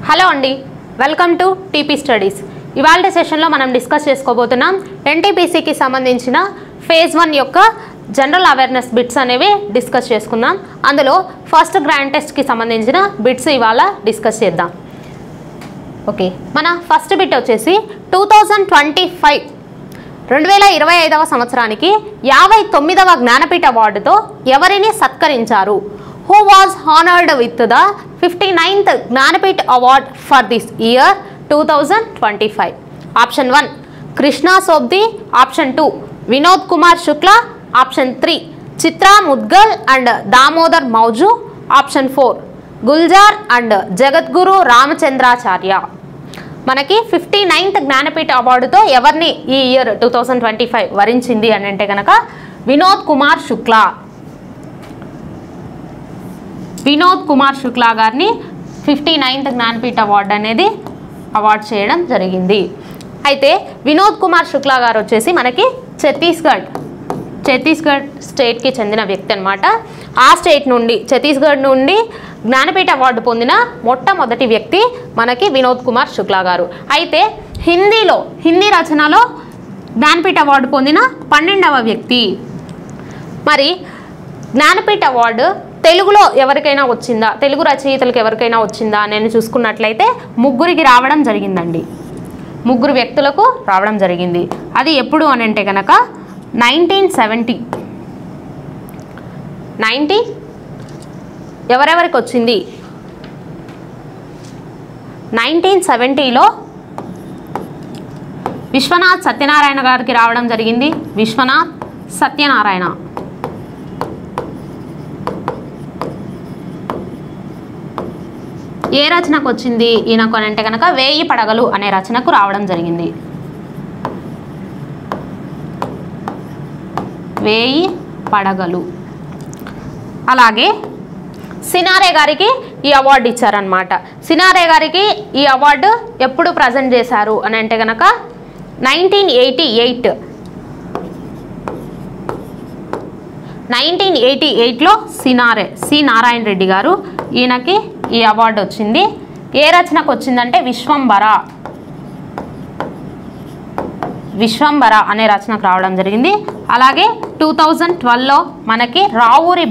Hello అండి, welcome to TP studies. ఇవాళ సెషన్లో మనం డిస్కస్ చేసుకోబోతున్నాం ఎన్టీపీసీకి సంబంధించిన ఫేజ్ 1 యొక్క జనరల్ అవేర్నెస్ బిట్స్ అనేవి డిస్కస్ చేసుకుందాం. అందులో ఫస్ట్ గ్రాండ్ టెస్ట్కి సంబంధించిన బిట్స్ ఇవాళ డిస్కస్ చేద్దాం. ఓకే, మన ఫస్ట్ బిట్ వచ్చేసి 2025వ సంవత్సరానికి 59వ జ్ఞానపీఠ అవార్డుతో ఎవరిని సత్కరించారు? Who was honored with the 59th Gnanapith Award for this year 2025? Option 1 Krishna Sobdi, Option 2 Vinod Kumar Shukla, Option 3 Chitra Mudgal and Damodar Mauju, Option 4 Guljar and Jagadguru Ramachandracharya. మనకి 59th Jnanpith అవార్డుతో ఎవరిని ఈ year 2025 వరించింది అని అంటే కనుక వినోద్ కుమార్ శుక్లా గారిని 59th Jnanpith award అనేది award చేయడం జరిగింది. అయితే వినోద్ కుమార్ శుక్లా గారు వచ్చేసి మనకి ఛత్తీస్గఢ్ స్టేట్కి చెందిన వ్యక్తి అనమాట. ఆ స్టేట్ నుండి ఛత్తీస్గఢ్ నుండి జ్ఞానపీఠ అవార్డు పొందిన మొట్టమొదటి వ్యక్తి మనకి వినోద్ కుమార్ శుక్లా గారు. అయితే హిందీ రచనలో జ్ఞానపీఠ అవార్డు పొందిన 12వ వ్యక్తి. మరి జ్ఞానపీఠ అవార్డు తెలుగులో ఎవరికైనా వచ్చిందా, తెలుగు రచయితలకు ఎవరికైనా వచ్చిందా నేను చూసుకున్నట్లయితే ముగ్గురికి రావడం జరిగిందండి. ముగ్గురు వ్యక్తులకు రావడం జరిగింది. అది ఎప్పుడు అని అంటే కనుక 1970 ఎవరెవరికి వచ్చింది? 1970లో విశ్వనాథ్ సత్యనారాయణ గారికి రావడం జరిగింది. విశ్వనాథ్ సత్యనారాయణ. ఏ రచనకు వచ్చింది ఈయనకు అని అంటే కనుక 1000 పడగలు అనే రచనకు రావడం జరిగింది. 1000 పడగలు. అలాగే సినారే గారికి ఈ అవార్డు ఇచ్చారనమాట. సినారే గారికి ఈ అవార్డు ఎప్పుడు ప్రజెంట్ చేశారు అని అంటే కనుక 1988లో సి నారాయణ రెడ్డి గారు ఈయనకి ఈ అవార్డు వచ్చింది. ఏ రచనకు వచ్చిందంటే విశ్వంబర అనే రచనకు రావడం జరిగింది. అలాగే 2012లో మనకి రావూరి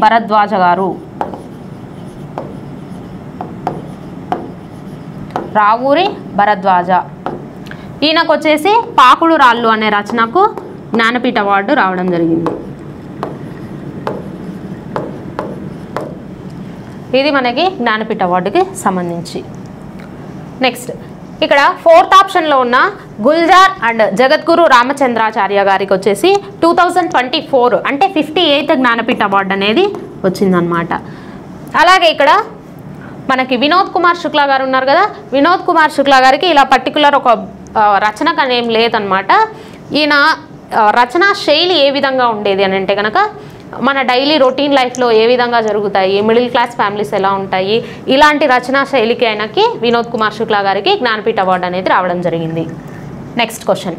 భరద్వాజ ఈయనకు వచ్చేసి పాకుడు రాళ్ళు అనే రచనకు జ్ఞానపీఠ అవార్డు రావడం జరిగింది. ఇది మనకి జ్ఞానపీఠ అవార్డుకి సంబంధించి. నెక్స్ట్ ఇక్కడ 4th ఆప్షన్లో ఉన్న గుల్జార్ అండ్ జగద్గురు రామచంద్రాచార్య గారికి వచ్చేసి 2024 అంటే 58th జ్ఞానపీఠ అవార్డు అనేది వచ్చిందనమాట. అలాగే ఇక్కడ మనకి వినోద్ కుమార్ శుక్లా గారు ఉన్నారు కదా, వినోద్ కుమార్ శుక్లా గారికి ఇలా పర్టికులర్ ఒక రచనకు అనేం లేదనమాట. ఈయన రచనా శైలి ఏ విధంగా ఉండేది అని అంటే కనుక మన డైలీ రొటీన్ లైఫ్లో ఏ విధంగా జరుగుతాయి, మిడిల్ క్లాస్ ఫ్యామిలీస్ ఎలా ఉంటాయి, ఇలాంటి రచనా శైలికి ఆయనకి వినోద్ కుమార్ శుక్లా గారికి జ్ఞానపీఠ అవార్డు అనేది రావడం జరిగింది. Next question,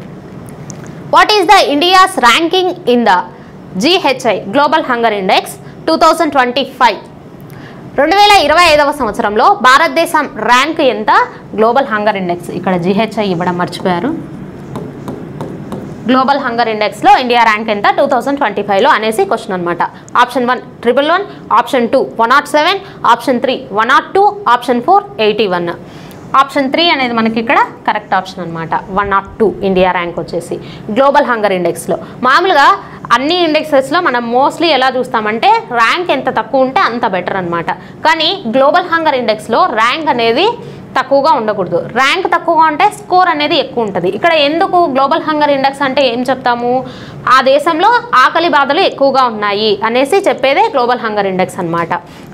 what is the India's ranking in the GHI global hunger index 2025? 2025వ సంవత్సరంలో భారతదేశం ర్యాంక్ ఎంత గ్లోబల్ హంగర్ ఇండెక్స్? ఇక్కడ GHI ఇవ్వడం మర్చిపోయారు. గ్లోబల్ హంగర్ ఇండెక్స్లో ఇండియా ర్యాంక్ ఎంత 2025లో అనేసి క్వశ్చన్ అనమాట. Option 1 111, option 2 107, option 3 102, option 4 81. Option 3 అనేది మనకి ఇక్కడ కరెక్ట్ ఆప్షన్ అనమాట. 102 ఇండియా ర్యాంక్ వచ్చేసి గ్లోబల్ హంగర్ ఇండెక్స్లో. మామూలుగా అన్ని ఇండెక్సెస్లో మనం మోస్ట్లీ ఎలా చూస్తామంటే ర్యాంక్ ఎంత తక్కువ ఉంటే అంత బెటర్ అనమాట. కానీ గ్లోబల్ హంగర్ ఇండెక్స్లో ర్యాంక్ అనేది తక్కువగా ఉండకూడదు. ర్యాంక్ తక్కువగా ఉంటే స్కోర్ అనేది ఎక్కువ ఉంటుంది. ఇక్కడ ఎందుకు గ్లోబల్ హంగర్ ఇండెక్స్ అంటే ఏం చెప్తాము? ఆ దేశంలో ఆకలి బాధలు ఎక్కువగా ఉన్నాయి అనేసి చెప్పేదే గ్లోబల్ హంగర్ ఇండెక్స్ అనమాట.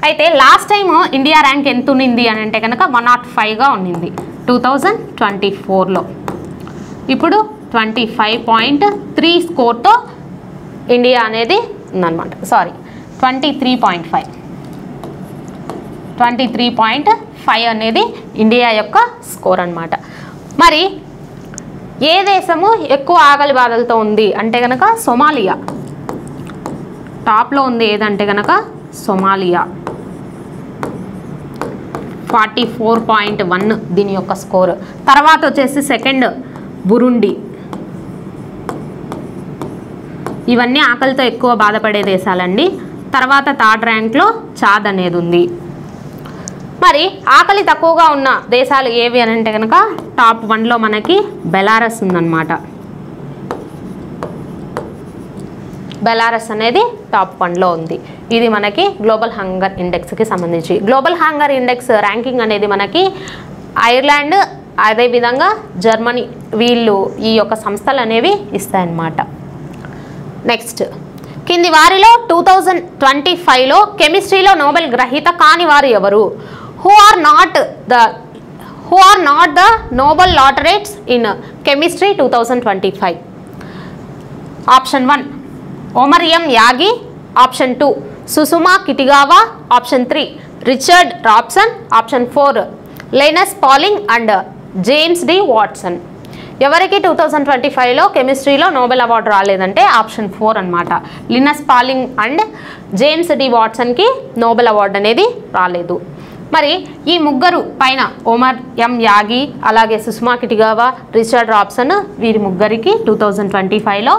అయితే లాస్ట్ టైం ఇండియా ర్యాంక్ ఎంత ఉన్నింది అని అంటే కనుక 105గా ఉన్నింది 2024లో. ఇప్పుడు 25.3 స్కోర్తో ఇండియా అనేది ఉందన్నమాట. 23.5 అనేది ఇండియా యొక్క స్కోర్ అన్నమాట. మరి ఏ దేశము ఎక్కువ ఆకలి బాధలతో ఉంది అంటే కనుక సొమాలియా. టాప్లో ఉంది ఏదంటే కనుక సొమాలియా. 44.1 దీని యొక్క స్కోర్. తర్వాత వచ్చేసి సెకండ్ బురుండి. ఇవన్నీ ఆకలితో ఎక్కువ బాధపడే దేశాలండి. తర్వాత థర్డ్ ర్యాంక్లో చాద్ అనేది ఉంది. మరి ఆకలి తక్కువగా ఉన్న దేశాలు ఏవి అని అంటే కనుక టాప్ 1లో మనకి బెలారస్ ఉందన్నమాట. బెలారస్ అనేది టాప్ 1లో ఉంది. ఇది మనకి గ్లోబల్ హంగర్ ఇండెక్స్కి సంబంధించి. గ్లోబల్ హంగర్ ఇండెక్స్ ర్యాంకింగ్ అనేది మనకి ఐర్లాండ్ అదేవిధంగా జర్మనీ వీళ్ళు ఈ యొక్క సంస్థలు అనేవి ఇస్తాయన్నమాట. నెక్స్ట్, కింది వారిలో 2025లో కెమిస్ట్రీలో నోబెల్ గ్రహీత కాని వారు ఎవరు? Who are not the Nobel laureates in chemistry 2025. Option 1 Omar M Yaghi, option 2 Susumu Kitagawa, option 3 Richard Robson, option 4 Linus Pauling and James D Watson. ఎవరికి 2025లో కెమిస్ట్రీలో నోబెల్ అవార్డు రాలేదంటే ఆప్షన్ 4 అనమాట. Linus Pauling and James D వాట్సన్కి Nobel award అనేది రాలేదు. మరి ఈ ముగ్గురు పైన ఒమర్ ఎం యాగి, అలాగే సుష్మా కిటిగావా, రిచర్డ్ రాబ్సన్ వీరి ముగ్గురికి 2025లో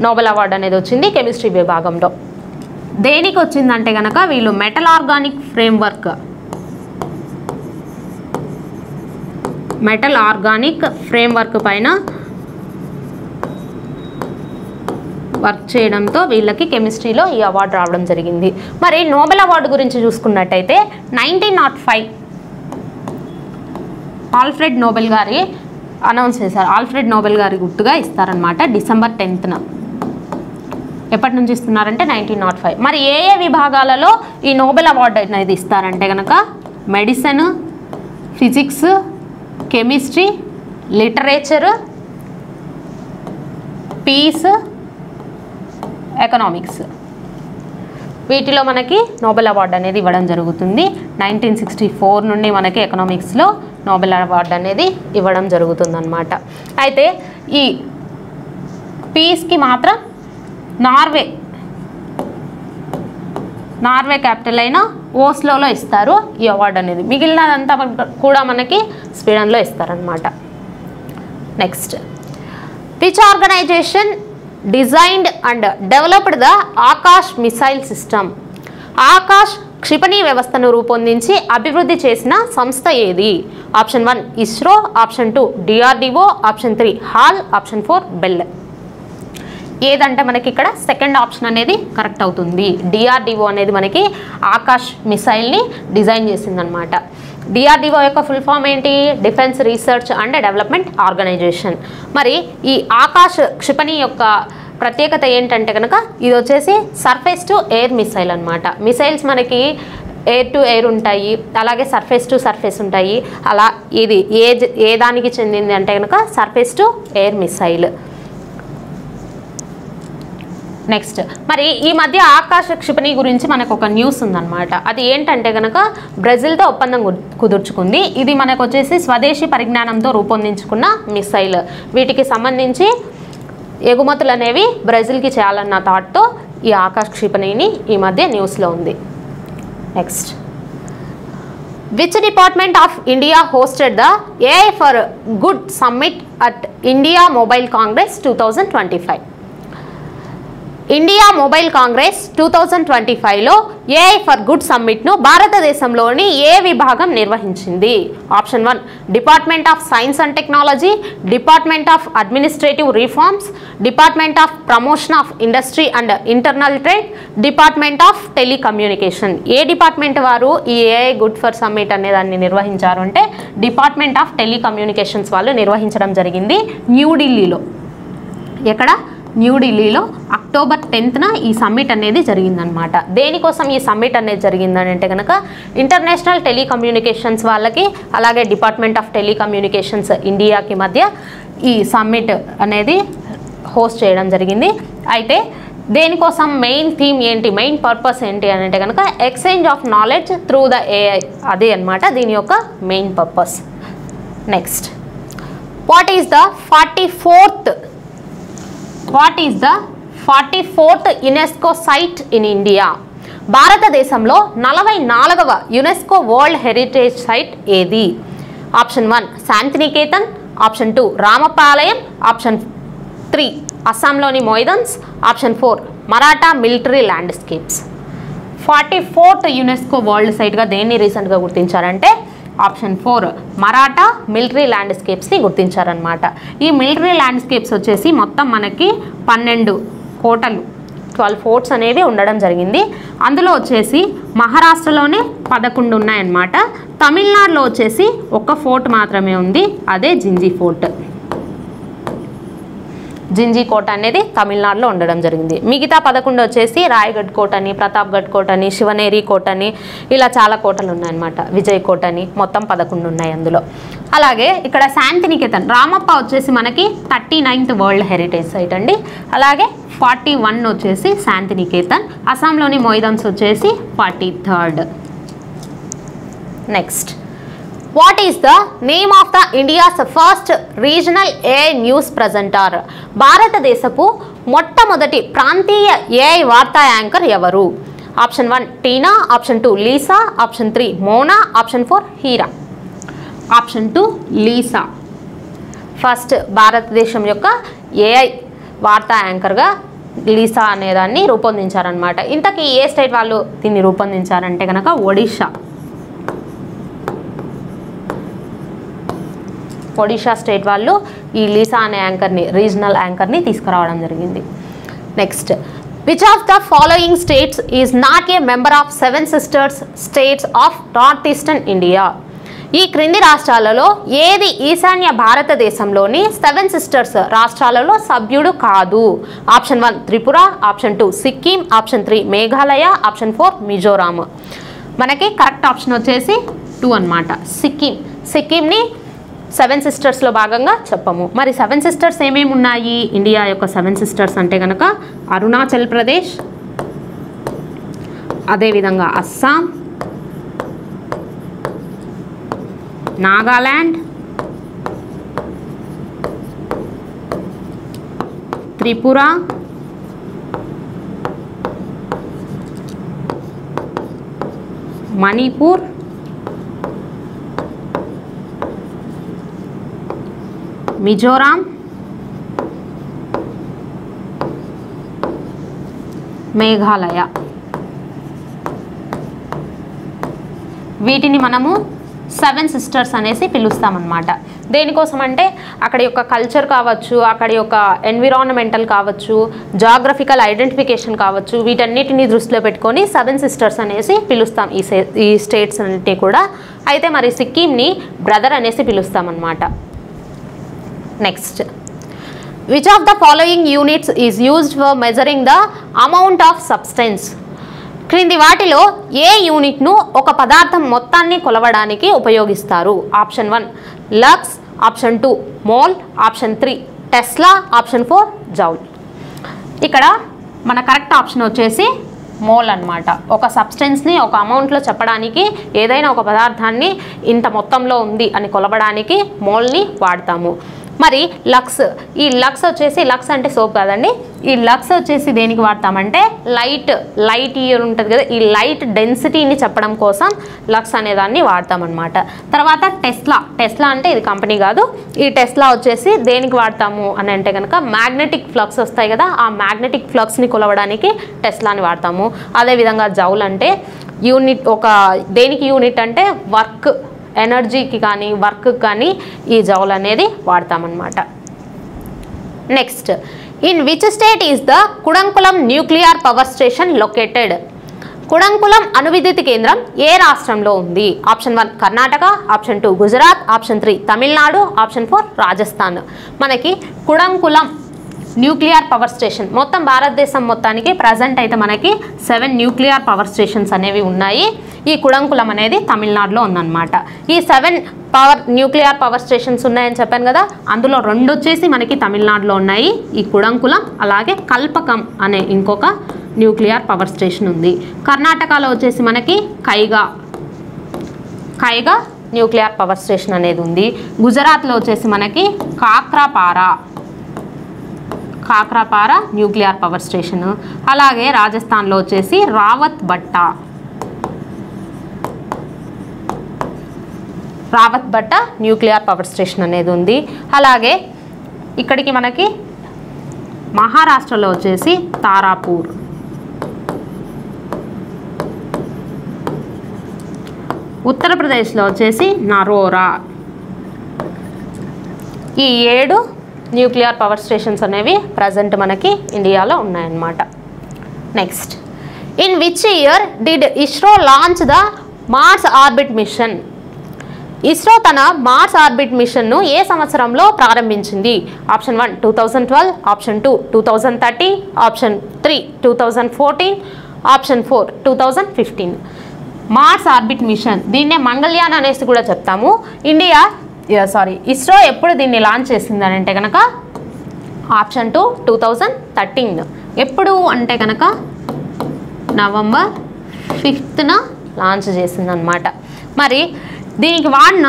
నోబెల్ అవార్డు అనేది వచ్చింది కెమిస్ట్రీ విభాగంలో. దేనికి వచ్చిందంటే కనుక వీళ్ళు మెటల్ ఆర్గానిక్ ఫ్రేమ్వర్క్ పైన వర్క్ చేయడంతో వీళ్ళకి కెమిస్ట్రీలో ఈ అవార్డు రావడం జరిగింది. మరి నోబెల్ అవార్డు గురించి చూసుకున్నట్టయితే 1905 ఆల్ఫ్రెడ్ నోబెల్ గారి అనౌన్స్ చేశారు. ఆల్ఫ్రెడ్ నోబెల్ గారి గుర్తుగా ఇస్తారనమాట డిసెంబర్ 10న. ఎప్పటి నుంచి ఇస్తున్నారంటే 1905. మరి ఏ విభాగాలలో ఈ నోబెల్ అవార్డు అనేది ఇస్తారంటే కనుక medicine, physics, chemistry, literature, peace, economics వీటిలో మనకి నోబెల్ అవార్డు అనేది ఇవ్వడం జరుగుతుంది. 1964 నుండి మనకి ఎకనామిక్స్లో నోబెల్ అవార్డు అనేది ఇవ్వడం జరుగుతుందన్నమాట. అయితే ఈ పీస్కి మాత్రం నార్వే క్యాపిటల్ అయిన ఓస్లోలో ఇస్తారు ఈ అవార్డు అనేది. మిగిలినదంతా కూడా మనకి స్వీడన్లో ఇస్తారనమాట. Next, which organisation designed and developed the Akash missile system? Akash క్షిపణి వ్యవస్థను రూపొందించి అభివృద్ధి చేసిన సంస్థ ఏది? Option 1 ISRO, option 2 DRDO, option 3 HAL, option 4 BEL. ఏదంటే మనకి ఇక్కడ సెకండ్ ఆప్షన్ అనేది కరెక్ట్ అవుతుంది. డిఆర్డిఓ అనేది మనకి ఆకాష్ మిసైల్ని డిజైన్ చేసిందనమాట. డిఆర్డిఓ యొక్క ఫుల్ ఫామ్ ఏంటి? Defence research and development organisation. మరి ఈ ఆకాష్ క్షిపణి యొక్క ప్రత్యేకత ఏంటంటే కనుక ఇది వచ్చేసి సర్ఫేస్ టు ఎయిర్ మిసైల్ అనమాట. మిసైల్స్ మనకి ఎయిర్ టు ఎయిర్ ఉంటాయి, అలాగే సర్ఫేస్ టు సర్ఫేస్ ఉంటాయి. అలా ఇది ఏ దానికి చెందింది అంటే కనుక surface to air missile. Next, మరి ఈ మధ్య ఆకాశ క్షిపణి గురించి మనకు ఒక న్యూస్ ఉందన్నమాట. అది ఏంటంటే కనుక బ్రెజిల్తో ఒప్పందం కుదుర్చుకుంది. ఇది మనకు వచ్చేసి స్వదేశీ పరిజ్ఞానంతో రూపొందించుకున్న మిసైల్. వీటికి సంబంధించి ఎగుమతులు అనేవి బ్రెజిల్కి చేయాలన్న థాట్తో ఈ ఆకాశ క్షిపణిని ఈ మధ్య న్యూస్లో ఉంది. Next, which department of India hosted the AI for Good Summit at India Mobile Congress 2025? India Mobile Congress 2025లో ఏఐ ఫర్ గుడ్ సమ్మిట్ను భారతదేశంలోని ఏ విభాగం నిర్వహించింది? Option 1 department of science and technology, department of administrative reforms, department of promotion of industry and internal trade, department of telecommunication. ఏ department వారు ఈ AI good for summit అనే దాన్ని నిర్వహించారు అంటే డిపార్ట్మెంట్ ఆఫ్ టెలికమ్యూనికేషన్స్ వాళ్ళు నిర్వహించడం జరిగింది న్యూఢిల్లీలో. ఎక్కడ? న్యూఢిల్లీలో అక్టోబర్ 10న ఈ సమ్మిట్ అనేది జరిగిందనమాట. దేనికోసం ఈ సమ్మిట్ అనేది జరిగిందని అంటే కనుక ఇంటర్నేషనల్ టెలికమ్యూనికేషన్స్ వాళ్ళకి అలాగే డిపార్ట్మెంట్ ఆఫ్ టెలికమ్యూనికేషన్స్ ఇండియాకి మధ్య ఈ సమ్మిట్ అనేది హోస్ట్ చేయడం జరిగింది. అయితే దేనికోసం మెయిన్ థీమ్ ఏంటి, మెయిన్ పర్పస్ ఏంటి అని అంటే కనుక exchange of knowledge through the AI. అదే అనమాట దీని యొక్క main purpose. Next, what is the 44th UNESCO site in India? భారతదేశంలో 44వ యునెస్కో వరల్డ్ హెరిటేజ్ సైట్ ఏది? Option 1 Shantiniketan, option 2 Ramapalayam, option 3 అస్సాంలోని Moidams, option 4 Maratha military landscapes. 44th UNESCO world సైట్గా దేన్ని రీసెంట్గా గుర్తించారంటే ఆప్షన్ 4 మరాఠా మిలిటరీ ల్యాండ్స్కేప్స్ని గుర్తించారనమాట. ఈ మిలిటరీ ల్యాండ్స్కేప్స్ వచ్చేసి మొత్తం మనకి 12 కోటలు 12 ఫోర్ట్స్ అనేవి ఉండడం జరిగింది. అందులో వచ్చేసి మహారాష్ట్రలోనే 11 ఉన్నాయన్నమాట. తమిళనాడులో వచ్చేసి ఒక ఫోర్ట్ మాత్రమే ఉంది, అదే జింజీ ఫోర్ట్. జింజీ కోట అనేది తమిళనాడులో ఉండడం జరిగింది. మిగతా 11 వచ్చేసి రాయగఢ్ కోట అని, ప్రతాప్గఢ్ కోట అని, శివనేరి కోట అని, ఇలా చాలా కోటలు ఉన్నాయన్నమాట. విజయ్ కోట అని మొత్తం 11 ఉన్నాయి అందులో. అలాగే ఇక్కడ శాంతినికేతన్ రామప్ప వచ్చేసి మనకి 39th వరల్డ్ హెరిటేజ్ సైట్ అండి. అలాగే 41 వచ్చేసి శాంతినికేతన్. అస్సాంలోని మొయిదన్స్ వచ్చేసి 43rd. Next, what is the name of the India's first regional AI news presenter? భారతదేశపు మొట్టమొదటి ప్రాంతీయ ఏఐ వార్తా యాంకర్ ఎవరు? Option 1 Tina, option 2 Lisa, option 3 Mona, option 4 Hira. Option 2 Lisa first భారతదేశం యొక్క ఏఐ వార్తా యాంకర్గా లీసా అనేదాన్ని రూపొందించారనమాట. ఇంతకీ ఏ స్టేట్ వాళ్ళు దీన్ని రూపొందించారంటే కనుక ఒడిషా స్టేట్ వాళ్ళు ఈ లీసా అనే యాంకర్ని, రీజనల్ యాంకర్ని తీసుకురావడం జరిగింది. Next, which of the following states is not a member of 7 sisters states of north eastern India? ఈ క్రింది రాష్ట్రాలలో ఏది ఈశాన్య భారతదేశంలోని 7 సిస్టర్స్ రాష్ట్రాలలో సభ్యుడు కాదు? Option 1 Tripura, option 2 Sikkim, option 3 Meghalaya, option 4 Mizoram. మనకి కరెక్ట్ ఆప్షన్ వచ్చేసి 2 అన్నమాట, సిక్కిం. సిక్కింని 7 సిస్టర్స్లో భాగంగా చెప్పము. మరి 7 సిస్టర్స్ ఏమేమి ఉన్నాయి ఇండియా యొక్క 7 సిస్టర్స్ అంటే కనుక అరుణాచల్ ప్రదేశ్, అదేవిధంగా అస్సాం, నాగాల్యాండ్, త్రిపుర, మణిపూర్, మిజోరాం, మేఘాలయ. వీటిని మనము 7 సిస్టర్స్ అనేసి పిలుస్తామన్నమాట. దేనికోసం అంటే అక్కడి యొక్క కల్చర్ కావచ్చు, అక్కడి యొక్క ఎన్విరాన్మెంటల్ కావచ్చు, జాగ్రఫికల్ ఐడెంటిఫికేషన్ కావచ్చు, వీటన్నిటిని దృష్టిలో పెట్టుకొని 7 సిస్టర్స్ అనేసి పిలుస్తాం ఈ స్టేట్స్ అన్నిటినీ కూడా. అయితే మరి సిక్కింని బ్రదర్ అనేసి పిలుస్తామన్నమాట. Next, which of the following units is used for measuring the amount of substance? క్రింది వాటిలో ఏ యూనిట్ను ఒక పదార్థం మొత్తాన్ని కొలవడానికి ఉపయోగిస్తారు? Option 1 lux, option 2 mole, option 3 tesla, option 4 joule. ఇక్కడ మన కరెక్ట్ ఆప్షన్ వచ్చేసి మోల్ అన్నమాట. ఒక సబ్స్టెన్స్ని ఒక అమౌంట్లో చెప్పడానికి, ఏదైనా ఒక పదార్థాన్ని ఇంత మొత్తంలో ఉంది అని కొలవడానికి మోల్ని వాడతాము. మరి లక్స్, ఈ లక్స్ వచ్చేసి, లక్స్ అంటే సోప్ కాదండి, ఈ లక్స్ వచ్చేసి దేనికి వాడతామంటే లైట్ ఇయర్ ఉంటుంది కదా, ఈ లైట్ డెన్సిటీని చెప్పడం కోసం లక్స్ అనేదాన్ని వాడతామన్నమాట. తర్వాత టెస్లా అంటే ఇది కంపెనీ కాదు, ఈ టెస్లా వచ్చేసి దేనికి వాడతాము అని అంటే కనుక మ్యాగ్నెటిక్ ఫ్లక్స్ వస్తాయి కదా, ఆ మ్యాగ్నెటిక్ ఫ్లక్స్ని కొలవడానికి టెస్లాని వాడతాము. అదేవిధంగా జౌల్ అంటే యూనిట్, ఒక దేనికి యూనిట్ అంటే వర్క్, ఎనర్జీకి కానీ వర్క్కి కానీ ఈ జౌల్ అనేది వాడతామన్నమాట. Next, in which state is the Kudankulam nuclear power station located? Kudankulam అణువిద్యుత్ కేంద్రం ఏ రాష్ట్రంలో ఉంది? Option 1 Karnataka, option 2 Gujarat, option 3 Tamil Nadu, option 4 Rajasthan. మనకి కుడంకులం న్యూక్లియర్ పవర్ స్టేషన్ మొత్తం భారతదేశం మొత్తానికి ప్రజెంట్ అయితే మనకి 7 న్యూక్లియర్ పవర్ స్టేషన్స్ అనేవి ఉన్నాయి. ఈ కుడంకులం అనేది తమిళనాడులో ఉందన్నమాట. ఈ 7 న్యూక్లియర్ పవర్ స్టేషన్స్ ఉన్నాయని చెప్పాను కదా, అందులో 2 వచ్చేసి మనకి తమిళనాడులో ఉన్నాయి, ఈ కుడంకులం. అలాగే కల్పకం అనే ఇంకొక న్యూక్లియర్ పవర్ స్టేషన్ ఉంది. కర్ణాటకలో వచ్చేసి మనకి కైగా న్యూక్లియర్ పవర్ స్టేషన్ అనేది ఉంది. గుజరాత్లో వచ్చేసి మనకి కాక్రాపారా కాక్రాపారా న్యూక్లియర్ పవర్ స్టేషన్. అలాగే రాజస్థాన్లో వచ్చేసి రావత్ బట్ట న్యూక్లియర్ పవర్ స్టేషన్ అనేది ఉంది. అలాగే ఇక్కడికి మనకి మహారాష్ట్రలో వచ్చేసి తారాపూర్, ఉత్తరప్రదేశ్లో వచ్చేసి నరోరా. ఈ 7 న్యూక్లియర్ పవర్ స్టేషన్స్ అనేవి ప్రజెంట్ మనకి ఇండియాలో ఉన్నాయన్నమాట. Next, in which year did ISRO launch the Mars orbit mission? ISRO తన మార్స్ ఆర్బిట్ మిషన్ను ఏ సంవత్సరంలో ప్రారంభించింది? Option 1 2012, option 2 2013, option 3 2014, option 4 2015. Mars orbit mission, దీన్నే మంగళయాన్ అనేసి కూడా చెప్తాము. ఇస్రో ఎప్పుడు దీన్ని లాంచ్ చేసింది అని అంటే కనుక ఆప్షన్ 2 2013. ఎప్పుడు అంటే కనుక నవంబర్ 5న లాంచ్ చేసిందనమాట. మరి దీనికి వాడిన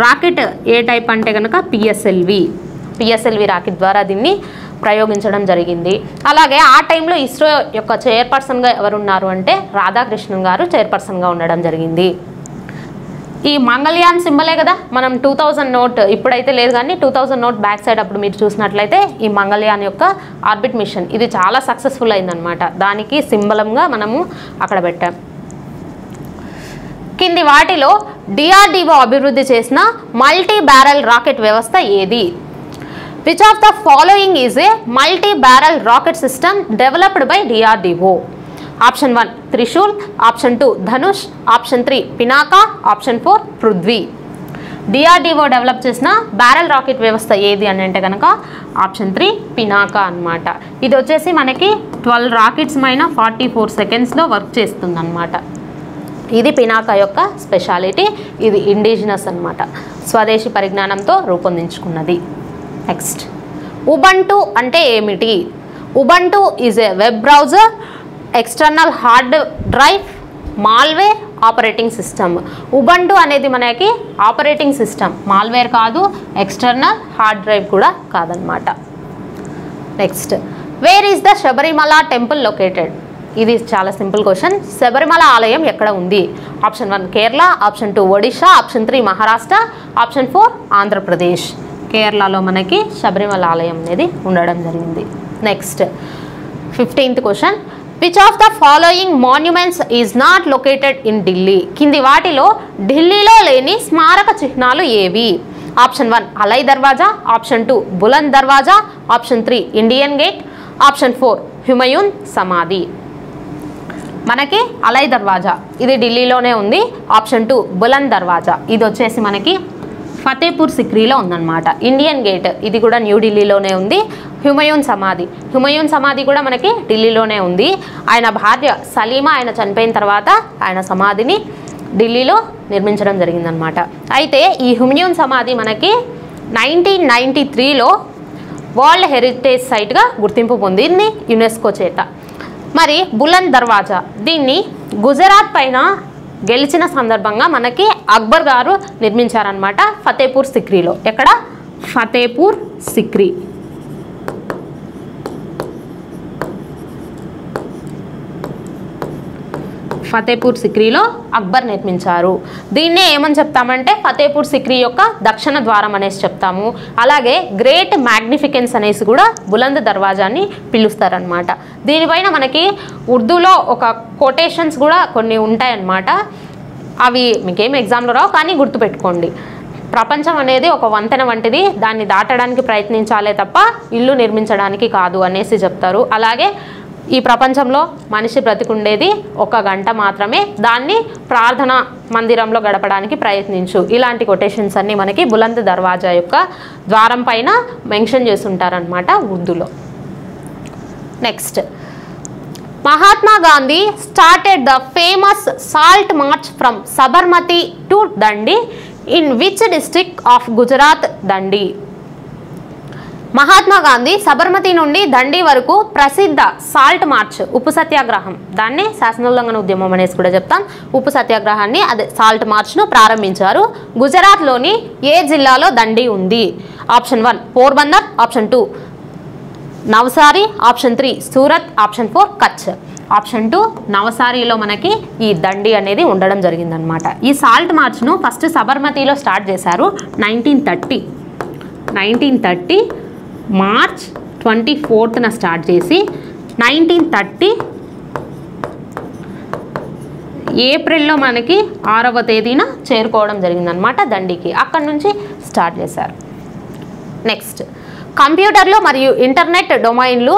రాకెట్ ఏ టైప్ అంటే కనుక పిఎస్ఎల్వి రాకెట్ ద్వారా దీన్ని ప్రయోగించడం జరిగింది. అలాగే ఆ టైంలో ఇస్రో యొక్క చైర్పర్సన్గా ఎవరున్నారు అంటే రాధాకృష్ణన్ గారు చైర్పర్సన్గా ఉండడం జరిగింది. ఈ మంగళయాన్ సింబలే కదా మనం 2000 నోట్, ఇప్పుడైతే లేదు కానీ 2000 నోట్ బ్యాక్ సైడ్ అప్పుడు మీరు చూసినట్లయితే ఈ మంగళయాన్ యొక్క ఆర్బిట్ మిషన్ ఇది చాలా సక్సెస్ఫుల్ అయిందనమాట. దానికి సింబలంగా మనము అక్కడ పెట్టాం. కింది వాటిలో డిఆర్డిఓ అభివృద్ధి చేసిన మల్టీ బ్యారెల్ రాకెట్ వ్యవస్థ ఏది? Which of the following is a multi barrel rocket system developed by DRDO? Option 1 Trishul, option 2 Dhanush, option 3 Pinaka, option 4 Prithvi. DRDO develop చేసిన బ్యారెల్ రాకెట్ వ్యవస్థ ఏది అని అంటే కనుక ఆప్షన్ 3 పినాకా అన్నమాట. ఇది వచ్చేసి మనకి 12 రాకెట్స్ పైన 44 సెకండ్స్లో వర్క్ చేస్తుంది అన్నమాట. ఇది పినాకా యొక్క స్పెషాలిటీ. ఇది ఇండిజినస్ అన్నమాట, స్వదేశీ పరిజ్ఞానంతో రూపొందించుకున్నది. నెక్స్ట్, ఉబంటు అంటే ఏమిటి? Ubuntu is a web browser, external hard drive, malware, operating system. Ubuntu అనేది మనకి ఆపరేటింగ్ సిస్టమ్, మాల్వేర్ కాదు, ఎక్స్టర్నల్ హార్డ్ డ్రైవ్ కూడా కాదనమాట. Next, where is the Sabarimala temple located? ఇది చాలా సింపుల్ క్వశ్చన్. శబరిమల ఆలయం ఎక్కడ ఉంది? Option 1 Kerala, option 2 Odisha, option 3 Maharashtra, option 4 Andhra Pradesh. కేరళలో మనకి శబరిమల ఆలయం అనేది ఉండడం జరిగింది. Next, 15th question, which of the following monuments is not located in Delhi? కింది వాటిలో ఢిల్లీలో లేని స్మారక చిహ్నాలు ఏవి? ఆప్షన్ 1 అలై దర్వాజా, ఆప్షన్ 2 బులంద్ దర్వాజా, option 3 Indian gate, option 4 Humayun సమాధి. మనకి అలై దర్వాజా ఇది ఢిల్లీలోనే ఉంది. ఆప్షన్ 2 బులంద్ దర్వాజా ఇది వచ్చేసి మనకి ఫతేపూర్ సిక్రీలో ఉందన్నమాట. ఇండియన్ గేట్ ఇది కూడా న్యూఢిల్లీలోనే ఉంది. హుమయూన్ సమాధి కూడా మనకి ఢిల్లీలోనే ఉంది. ఆయన భార్య సలీమా ఆయన చనిపోయిన తర్వాత ఆయన సమాధిని ఢిల్లీలో నిర్మించడం జరిగిందనమాట. అయితే ఈ హుమయూన్ సమాధి మనకి 1993లో వరల్డ్ హెరిటేజ్ సైట్గా గుర్తింపు పొందింది యునెస్కో చేత. మరి బులంద్ దర్వాజా దీన్ని గుజరాత్ పైన గెలిచిన సందర్భంగా మనకి అక్బర్ గారు నిర్మించారనమాట ఫతేపూర్ సిక్రీలో. ఎక్కడ? ఫతేపూర్ సిక్రీ. ఫతేపూర్ సిక్రీలో అక్బర్ నిర్మించారు. దీన్నే ఏమని చెప్తామంటే ఫతేపూర్ సిక్రీ యొక్క దక్షిణ ద్వారం అనేసి చెప్తాము. అలాగే గ్రేట్ మ్యాగ్నిఫికెన్స్ అనేసి కూడా బులంద్ దర్వాజాని పిలుస్తారనమాట. దీనిపైన మనకి ఉర్దూలో ఒక కొటేషన్స్ కూడా కొన్ని ఉంటాయన్నమాట. అవి మీకేం ఎగ్జామ్లో రావు కానీ గుర్తుపెట్టుకోండి. ప్రపంచం అనేది ఒక వంతెన వంటిది, దాన్ని దాటడానికి ప్రయత్నించాలే తప్ప ఇల్లు నిర్మించడానికి కాదు అనేసి చెప్తారు. అలాగే ఈ ప్రపంచంలో మనిషి బ్రతికుండేది 1 గంట మాత్రమే, దాన్ని ప్రార్థన మందిరంలో గడపడానికి ప్రయత్నించు. ఇలాంటి కొటేషన్స్ అన్నీ మనకి బులంద్ దర్వాజా యొక్క ద్వారం పైన మెన్షన్ చేస్తుంటారనమాట ఉర్దూలో. Next, Mahatma Gandhi started the famous salt march from Sabarmati to Dandi in which district of Gujarat? Dandi. Mahatma Gandhi Sabarmati నుండి దండి వరకు ప్రసిద్ధ సాల్ట్ మార్చ్, ఉప్పు సత్యాగ్రహం, దాన్ని శాసనోల్లంఘన ఉద్యమం అనేసి కూడా చెప్తాం. ఉప్పు సత్యాగ్రహాన్ని అదే సాల్ట్ మార్చ్ను ప్రారంభించారు. గుజరాత్లోని ఏ జిల్లాలో దండి ఉంది? Option 1 Porbandar, option 2 Navsari, option 3 Surat, option 4 Kutch. Option 2 నవసారిలో మనకి ఈ దండి అనేది ఉండడం జరిగిందనమాట. ఈ సాల్ట్ మార్చ్ను ఫస్ట్ సబర్మతిలో స్టార్ట్ చేశారు 1930 మార్చ్ 24న స్టార్ట్ చేసి 1930 ఏప్రిల్లో మనకి 6వ తేదీన చేరుకోవడం జరిగిందనమాట దండికి. అక్కడి నుంచి స్టార్ట్ చేశారు. నెక్స్ట్ కంప్యూటర్లు మరియు ఇంటర్నెట్ డొమైన్లు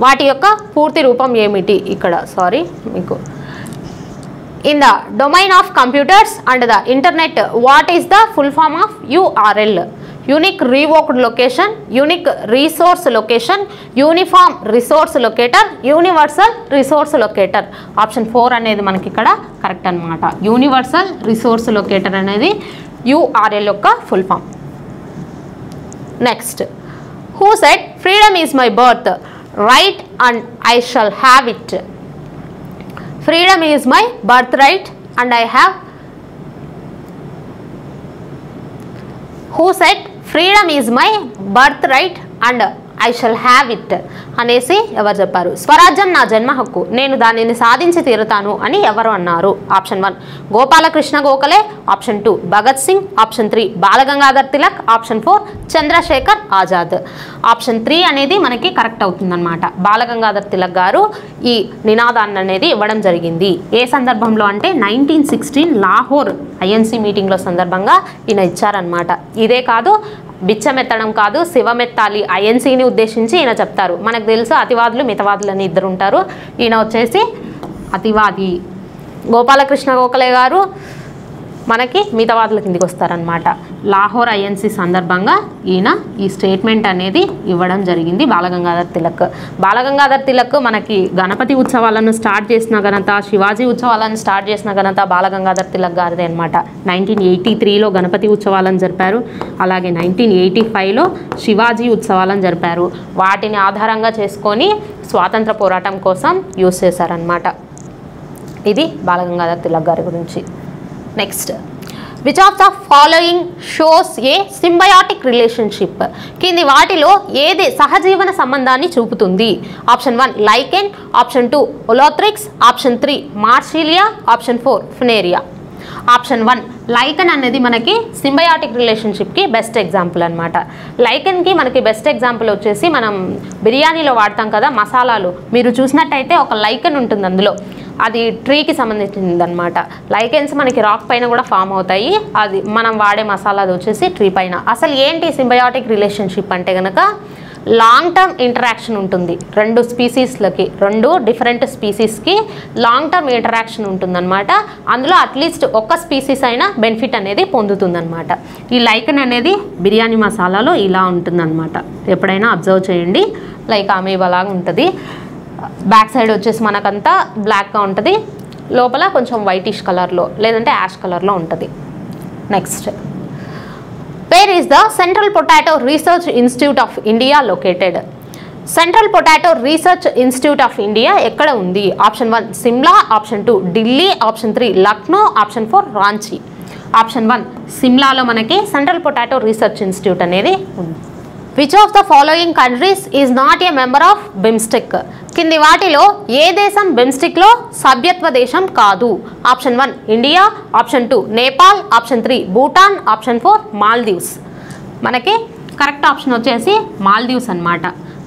వాటి యొక్క పూర్తి రూపం ఏమిటి? ఇక్కడ సారీ మీకు in the domain of computers and the internet what is the full form of URL? Unique revoked location, unique resource location, uniform resource locator, universal resource locator. Option 4 అనేది మనకి ఇక్కడ కరెక్ట్ అనమాట. యూనివర్సల్ రిసోర్స్ లొకేటర్ అనేది URL యొక్క full form. Next who said freedom is my birthright and I shall have it? Freedom is my birthright and I have. Who said freedom is my birthright and I shall have it అనేసి ఎవరు చెప్పారు? స్వరాజ్యం నా జన్మ హక్కు, నేను దానిని సాధించి తీరుతాను అని ఎవరు అన్నారు? Option 1 Gopalakrishna Gokhale, option 2 Bhagat Singh, option 3 Balagangadhar Tilak, option 4 Chandrashekhar Azad. Option 3 అనేది మనకి కరెక్ట్ అవుతుందన్నమాట. బాలగంగాధర్ తిలక్ గారు ఈ నినాదాన్ని అనేది ఇవ్వడం జరిగింది. ఏ సందర్భంలో అంటే 1916 లాహోర్ INC మీటింగ్లో సందర్భంగా ఈయన ఇచ్చారనమాట. ఇదే కాదు, బిచ్చమెత్తడం కాదు, శివమెత్తాలి INCని ఉద్దేశించి ఈయన చెప్తారు. మనకు తెలుసు అతివాదులు మితవాదులు అని ఇద్దరు ఉంటారు. ఈయన వచ్చేసి అతివాది. గోపాలకృష్ణ గోఖలే గారు మనకి మితవాదుల కిందికి వస్తారనమాట. లాహోర్ INC సందర్భంగా ఈయన ఈ స్టేట్మెంట్ అనేది ఇవ్వడం జరిగింది బాలగంగాధర్ తిలక్. బాలగంగాధర్ తిలక్ మనకి గణపతి ఉత్సవాలను స్టార్ట్ చేసిన ఘనత, శివాజీ ఉత్సవాలను స్టార్ట్ చేసిన ఘనత బాలగంగాధర్ తిలక్ గారిదే అనమాట. 1983లో గణపతి ఉత్సవాలను జరిపారు. అలాగే 1985లో శివాజీ ఉత్సవాలను జరిపారు. వాటిని ఆధారంగా చేసుకొని స్వాతంత్ర పోరాటం కోసం యూజ్ చేశారనమాట. ఇది బాలగంగాధర్ తిలక్ గారి గురించి. Next which of the following shows a symbiotic relationship? కింది వాటిలో ఏది సహజీవన సంబంధాన్ని చూపుతుంది? Option 1 lichen, option 2 Ulothrix, option 3 Marsilea, option 4 Funaria. Option 1 lichen అనేది మనకి సింబయాటిక్ రిలేషన్షిప్కి బెస్ట్ ఎగ్జాంపుల్ అనమాట. లైకెన్కి మనకి బెస్ట్ ఎగ్జాంపుల్ వచ్చేసి మనం బిర్యానీలో వాడతాం కదా మసాలాలు, మీరు చూసినట్టయితే ఒక లైకెన్ ఉంటుంది అందులో, అది ట్రీకి సంబంధించింది అనమాట. లైకెన్స్ మనకి రాక్ పైన కూడా ఫామ్ అవుతాయి. అది మనం వాడే మసాలాది వచ్చేసి ట్రీ పైన. అసలు ఏంటి సింబయాటిక్ రిలేషన్షిప్ అంటే కనుక లాంగ్ టర్మ్ ఇంటరాక్షన్ ఉంటుంది. రెండు స్పీసీస్లకి, రెండు డిఫరెంట్ స్పీసీస్కి లాంగ్ టర్మ్ ఇంటరాక్షన్ ఉంటుందన్నమాట. అందులో అట్లీస్ట్ ఒక్క స్పీసీస్ అయినా బెనిఫిట్ అనేది పొందుతుందన్నమాట. ఈ లైకెన్ అనేది బిర్యానీ మసాలాలో ఇలా ఉంటుందన్నమాట. ఎప్పుడైనా అబ్జర్వ్ చేయండి. లైక్ అమీబాలాగా ఉంటుంది. బ్యాక్ సైడ్ వచ్చేసి మనకంతా బ్లాక్గా ఉంటుంది, లోపల కొంచెం వైటిష్ కలర్లో లేదంటే యాష్ కలర్లో ఉంటుంది. Next where is the central potato research institute of India located? Central potato research institute of India ఎక్కడ ఉంది? Option 1 Simla, option 2 Delhi, option 3 Lucknow, option 4 Ranchi. Option 1 సిమ్లాలో మనకి సెంట్రల్ పొటాటో రీసెర్చ్ ఇన్స్టిట్యూట్ అనేది ఉంది. Which of the following countries is not a member of BIMSTEC? కింది వాటిలో ఏ దేశం బిమ్స్టెక్లో సభ్యత్వ దేశం కాదు? Option 1 India, option 2 Nepal, option 3 Bhutan, option 4 Maldives. మనకి కరెక్ట్ ఆప్షన్ వచ్చేసి మాల్దీవ్స్ అనమాట.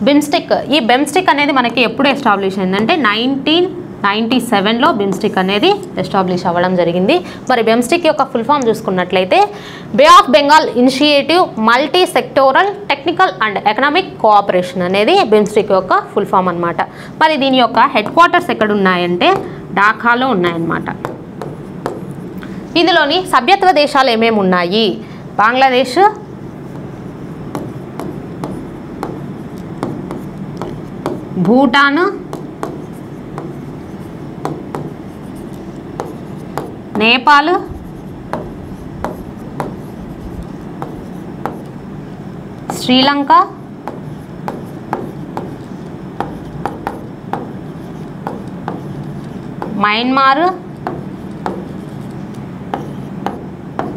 బిమ్స్టెక్, ఈ బిమ్స్టెక్ అనేది మనకి ఎప్పుడు ఎస్టాబ్లిష్ అయిందంటే 1997లో బిమ్స్టెక్ అనేది ఎస్టాబ్లిష్ అవ్వడం జరిగింది. మరి బిమ్స్టెక్ యొక్క ఫుల్ ఫామ్ చూసుకున్నట్లయితే Bay of Bengal initiative multi sectoral technical and economic cooperation అనేది బిమ్స్టెక్ యొక్క ఫుల్ ఫామ్ అనమాట. మరి దీని యొక్క హెడ్ క్వార్టర్స్ ఎక్కడ ఉన్నాయంటే ఢాకాలో ఉన్నాయన్నమాట. ఇందులోని సభ్యత్వ దేశాలు ఏమేమి ఉన్నాయి? బంగ్లాదేశ్, భూటాన్, నేపాల్, శ్రీలంక, మయన్మార్,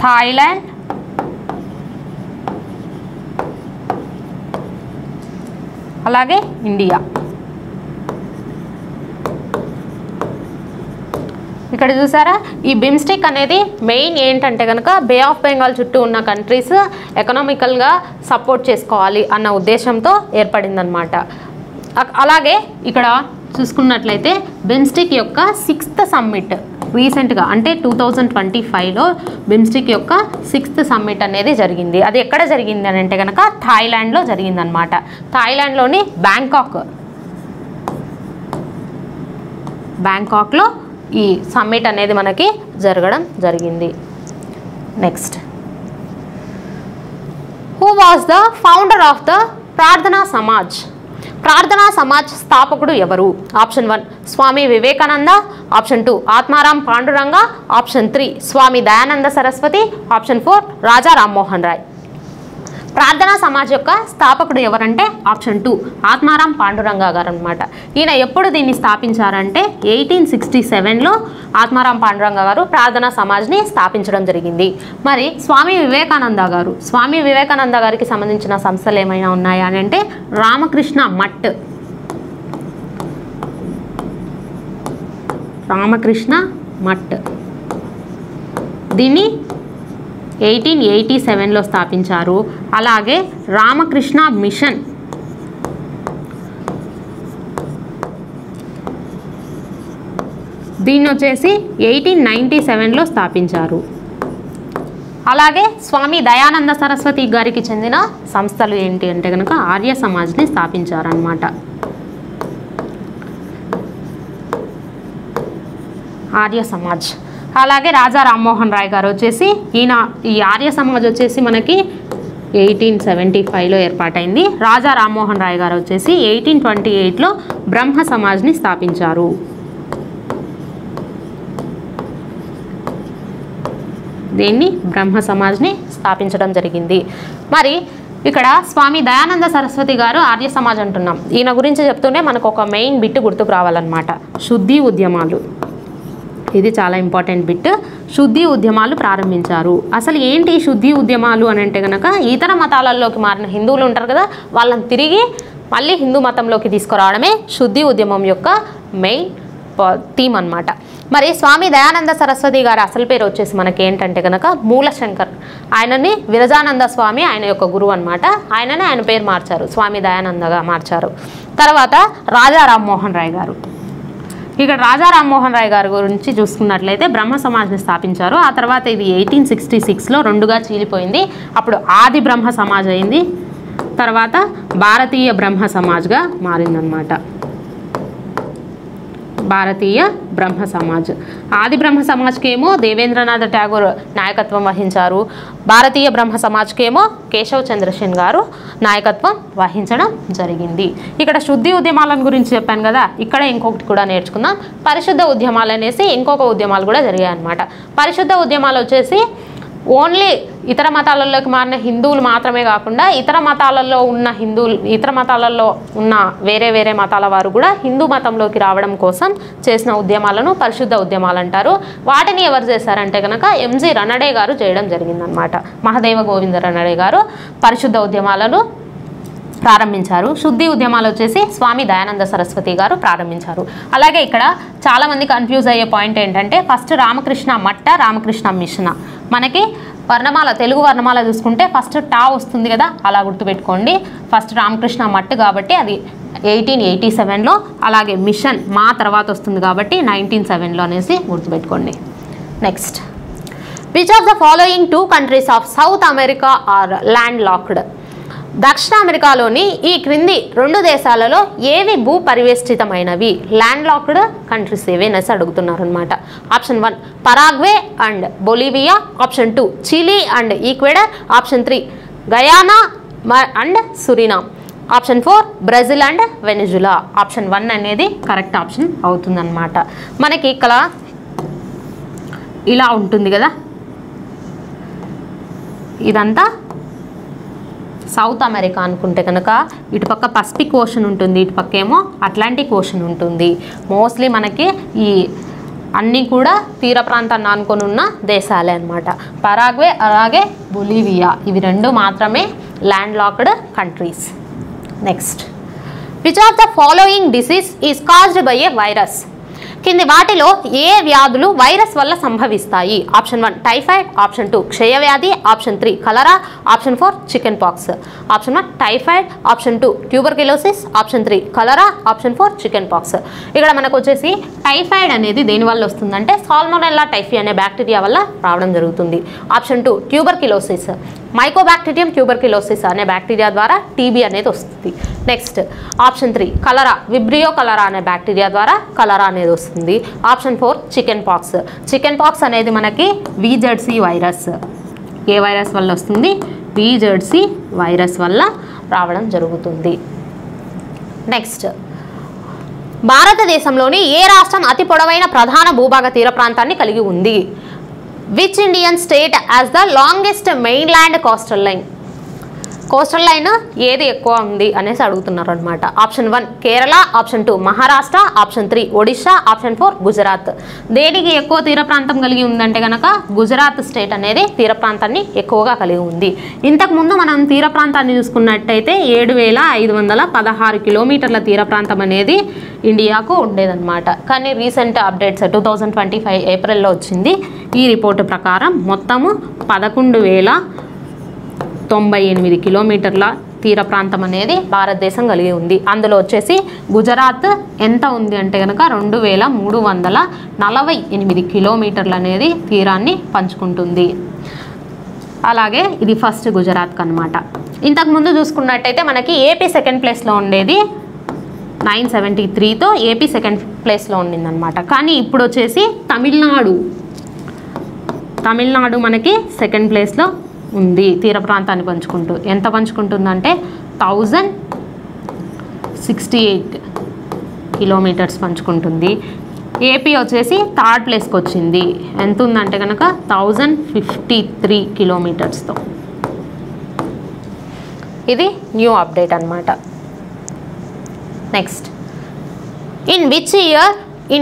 థాయిలాండ్, అలాగే ఇండియా. ఇక్కడ చూసారా, ఈ బిమ్స్టిక్ అనేది మెయిన్ ఏంటంటే కనుక బే ఆఫ్ బెంగాల్ చుట్టూ ఉన్న కంట్రీస్ ఎకనామికల్గా సపోర్ట్ చేసుకోవాలి అన్న ఉద్దేశంతో ఏర్పడిందనమాట. అలాగే ఇక్కడ చూసుకున్నట్లయితే బిమ్స్టిక్ యొక్క 6th సమ్మిట్ రీసెంట్గా అంటే 2025లో బిమ్స్టిక్ యొక్క 6th సమ్మిట్ అనేది జరిగింది. అది ఎక్కడ జరిగింది అని అంటే కనుక థాయిలాండ్లో జరిగిందనమాట. థాయిలాండ్లోని బ్యాంకాక్లో ఈ సమ్మిట్ అనేది మనకి జరగడం జరిగింది. Next, who was the founder of the ప్రార్థనా సమాజ్? ప్రార్థనా సమాజ్ స్థాపకుడు ఎవరు? Option 1 Swami Vivekananda, option 2 Atmaram Panduranga, option 3 స్వామి దయానంద సరస్వతి, ఆప్షన్ 4 రాజా రామ్మోహన్ రాయ్. ప్రార్థనా సమాజ్ యొక్క స్థాపకుడు ఎవరంటే ఆప్షన్ 2 ఆత్మారాం పాండురంగ గారు అనమాట. ఈయన ఎప్పుడు దీన్ని స్థాపించారంటే 1867లో ఆత్మారాం పాండురంగ గారు ప్రార్థనా సమాజ్ని స్థాపించడం జరిగింది. మరి స్వామి వివేకానంద గారికి సంబంధించిన సంస్థలు ఏమైనా ఉన్నాయా అని అంటే రామకృష్ణ మఠ్ దీన్ని 1887లో స్థాపించారు. అలాగే రామకృష్ణ మిషన్ దీన్ని వచ్చేసి 1897లో స్థాపించారు. అలాగే స్వామి దయానంద సరస్వతి గారికి చెందిన సంస్థలు ఏంటి అంటే కనుక ఆర్య సమాజ్ని స్థాపించారనమాట. ఆర్య సమాజ్. అలాగే రాజా రామ్మోహన్ రాయ్ గారు వచ్చేసి ఈ ఆర్య సమాజ్ వచ్చేసి మనకి 1875లో ఏర్పాటైంది. రాజా రామ్మోహన్ రాయ్ గారు వచ్చేసి 1828లో బ్రహ్మ సమాజ్ని స్థాపించారు. దీన్ని బ్రహ్మ సమాజ్ని స్థాపించడం జరిగింది. మరి ఇక్కడ స్వామి దయానంద సరస్వతి గారు ఆర్య సమాజ్ అంటున్నాం. ఈయన గురించి చెప్తూనే మనకు ఒక మెయిన్ బిట్ గుర్తుకు రావాలన్నమాట. శుద్ధి ఉద్యమాలు, ఇది చాలా ఇంపార్టెంట్ బిట్. శుద్ధి ఉద్యమాలు ప్రారంభించారు. అసలు ఏంటి శుద్ధి ఉద్యమాలు అని అంటే కనుక ఇతర మతాలలోకి మారిన హిందువులు ఉంటారు కదా, వాళ్ళని తిరిగి మళ్ళీ హిందూ మతంలోకి తీసుకురావడమే శుద్ధి ఉద్యమం యొక్క మెయిన్ థీమ్ అన్నమాట. మరి స్వామి దయానంద సరస్వతి గారి అసలు పేరు వచ్చేసి మనకి ఏంటంటే కనుక మూలశంకర్. ఆయనని విరజానంద స్వామి ఆయన యొక్క గురువు అనమాట. ఆయన పేరు మార్చారు, స్వామి దయానందగా మార్చారు. తర్వాత రాజా రామ్మోహన్ రాయ్ గారు. ఇక్కడ రాజా రామ్మోహన్ రాయ్ గారి గురించి చూసుకున్నట్లయితే బ్రహ్మ సమాజ్ని స్థాపించారు. ఆ తర్వాత ఇది 1866లో రెండుగా చీలిపోయింది. అప్పుడు ఆది బ్రహ్మ సమాజ్ అయింది, తర్వాత భారతీయ బ్రహ్మ సమాజ్గా మారిందనమాట. భారతీయ బ్రహ్మ సమాజ్. ఆది బ్రహ్మ సమాజ్కేమో దేవేంద్రనాథ్ ఠాగూర్ నాయకత్వం వహించారు. భారతీయ బ్రహ్మ సమాజ్కేమో కేశవ్ చంద్ర సెన్ గారు నాయకత్వం వహించడం జరిగింది. ఇక్కడ శుద్ధి ఉద్యమాలను గురించి చెప్పాను కదా, ఇక్కడ ఇంకొకటి కూడా నేర్చుకుందాం. పరిశుద్ధ ఉద్యమాలు అనేసి ఇంకొక ఉద్యమాలు కూడా జరిగాయి అన్నమాట. పరిశుద్ధ ఉద్యమాలు వచ్చేసి ఓన్లీ ఇతర మతాలలోకి మారిన హిందువులు మాత్రమే కాకుండా ఇతర మతాలలో ఉన్న వేరే వేరే మతాల వారు కూడా హిందూ మతంలోకి రావడం కోసం చేసిన ఉద్యమాలను పరిశుద్ధ ఉద్యమాలు అంటారు. వాటిని ఎవరు చేశారంటే కనుక ఎంజి రనడే గారు చేయడం జరిగిందనమాట. మహదేవ గోవింద రనడే గారు పరిశుద్ధ ఉద్యమాలను ప్రారంభించారు. శుద్ధి ఉద్యమాలు వచ్చేసి స్వామి దయానంద సరస్వతి గారు ప్రారంభించారు. అలాగే ఇక్కడ చాలామంది కన్ఫ్యూజ్ అయ్యే పాయింట్ ఏంటంటే ఫస్ట్ రామకృష్ణ మఠ, రామకృష్ణ మిషన్. మనకి వర్ణమాల, తెలుగు వర్ణమాల చూసుకుంటే ఫస్ట్ టా వస్తుంది కదా, అలా గుర్తుపెట్టుకోండి. ఫస్ట్ రామకృష్ణ మఠ్ కాబట్టి అది 1887లో, అలాగే మిషన్ మా తర్వాత వస్తుంది కాబట్టి 1907లో అనేసి గుర్తుపెట్టుకోండి. Next, which of the following 2 countries of South America are landlocked? దక్షిణ అమెరికాలోని ఈ క్రింది 2 దేశాలలో ఏవి భూ పరివేష్టితమైనవి? ల్యాండ్ లాక్డ్ కంట్రీస్ ఏవి అనేసి అడుగుతున్నారు అనమాట. Option 1 Paraguay and Bolivia, option 2 Chile and Ecuador, option 3 Guyana and Suriname, option 4 Brazil and Venezuela. Option 1 అనేది కరెక్ట్ ఆప్షన్ అవుతుందన్నమాట. మనకి ఇక్కడ ఇలా ఉంటుంది కదా, ఇదంతా సౌత్ అమెరికా అనుకుంటే కనుక ఇటుపక్క పసిఫిక్ ఓషన్ ఉంటుంది, ఇటుపక్క ఏమో అట్లాంటిక్ ఓషన్ ఉంటుంది. మోస్ట్లీ మనకి ఈ అన్నీ కూడా తీర ప్రాంతాన్ని ఆనుకొని ఉన్న దేశాలే అనమాట. పరాగ్వే అలాగే బొలివియా, ఇవి 2 మాత్రమే landlocked countries. Next, which of the following disease is caused by a virus? కింది వాటిలో ఏ వ్యాధులు వైరస్ వల్ల సంభవిస్తాయి? ఆప్షన్ 1 టైఫాయిడ్, ఆప్షన్ 2 క్షయవ్యాధి, option 3 cholera, option 4 chickenpox. Option 1 typhoid, option 2 tuberculosis, option 3 cholera, option 4 chickenpox. ఇక్కడ మనకు వచ్చేసి టైఫాయిడ్ అనేది దేని వల్ల వస్తుందంటే సాల్మోనెల్లా టైఫీ అనే బ్యాక్టీరియా వల్ల రావడం జరుగుతుంది. ఆప్షన్ 2 ట్యూబర్క్యులోసిస్, మైకోబాక్టీరియం ట్యూబర్క్యులోసిస్ అనే బ్యాక్టీరియా ద్వారా టీబీ అనేది వస్తుంది. నెక్స్ట్ ఆప్షన్ 3 కలరా, విబ్రియో కలరా అనే బ్యాక్టీరియా ద్వారా కలరా అనేది వస్తుంది. Option 4 chicken pox. Chicken pox అనేది మనకి విజెడ్సీ వైరస్. ఏ వైరస్ వల్ల వస్తుంది? విజెడ్సీ వైరస్ వల్ల రావడం జరుగుతుంది. నెక్స్ట్ భారతదేశంలోని ఏ రాష్ట్రం అతి పొడవైన ప్రధాన భూభాగ తీర ప్రాంతాన్ని కలిగి ఉంది? Which Indian state has the longest mainland coastal line? Coastal line ఏది ఎక్కువ ఉంది అనేసి అడుగుతున్నారు అనమాట. Option 1 Kerala, option 2 Maharashtra, option 3 Odisha, option 4 Gujarat. దేనికి ఎక్కువ తీర ప్రాంతం కలిగి ఉందంటే కనుక గుజరాత్ స్టేట్ అనేది తీర ప్రాంతాన్ని ఎక్కువగా కలిగి ఉంది. ఇంతకుముందు మనం తీర ప్రాంతాన్ని చూసుకున్నట్టయితే 7516 కిలోమీటర్ల తీర ప్రాంతం అనేది ఇండియాకు ఉండేదన్నమాట. కానీ రీసెంట్ అప్డేట్స్ 2025 ఏప్రిల్లో వచ్చింది. ఈ రిపోర్టు ప్రకారం మొత్తము 11,098 కిలోమీటర్ల తీర ప్రాంతం అనేది భారతదేశం కలిగి ఉంది. అందులో వచ్చేసి గుజరాత్ ఎంత ఉంది అంటే కనుక 2348 కిలోమీటర్లు అనేది తీరాన్ని పంచుకుంటుంది. అలాగే ఇది ఫస్ట్ గుజరాత్ అనమాట. ఇంతకుముందు చూసుకున్నట్టయితే మనకి ఏపీ సెకండ్ ప్లేస్లో ఉండేది 973తో ఏపీ సెకండ్ ప్లేస్లో ఉండిందనమాట. కానీ ఇప్పుడు వచ్చేసి తమిళనాడు మనకి సెకండ్ ప్లేస్లో ఉంది తీర ప్రాంతాన్ని పంచుకుంటూ. ఎంత పంచుకుంటుందంటే 1068 కిలోమీటర్స్ పంచుకుంటుంది. ఏపీ వచ్చేసి థర్డ్ ప్లేస్కి వచ్చింది. ఎంత ఉందంటే కనుక 1053 కిలోమీటర్స్తో. ఇది న్యూ అప్డేట్ అనమాట. Next in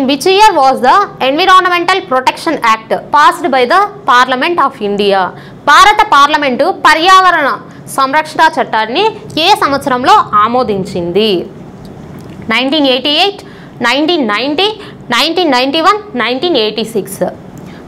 which year was the Environmental Protection Act passed by the Parliament of India? భారత పార్లమెంటు పర్యావరణ సంరక్షణ చట్టాన్ని ఏ సంవత్సరంలో ఆమోదించింది? 1988, 1990, 1991, 1986.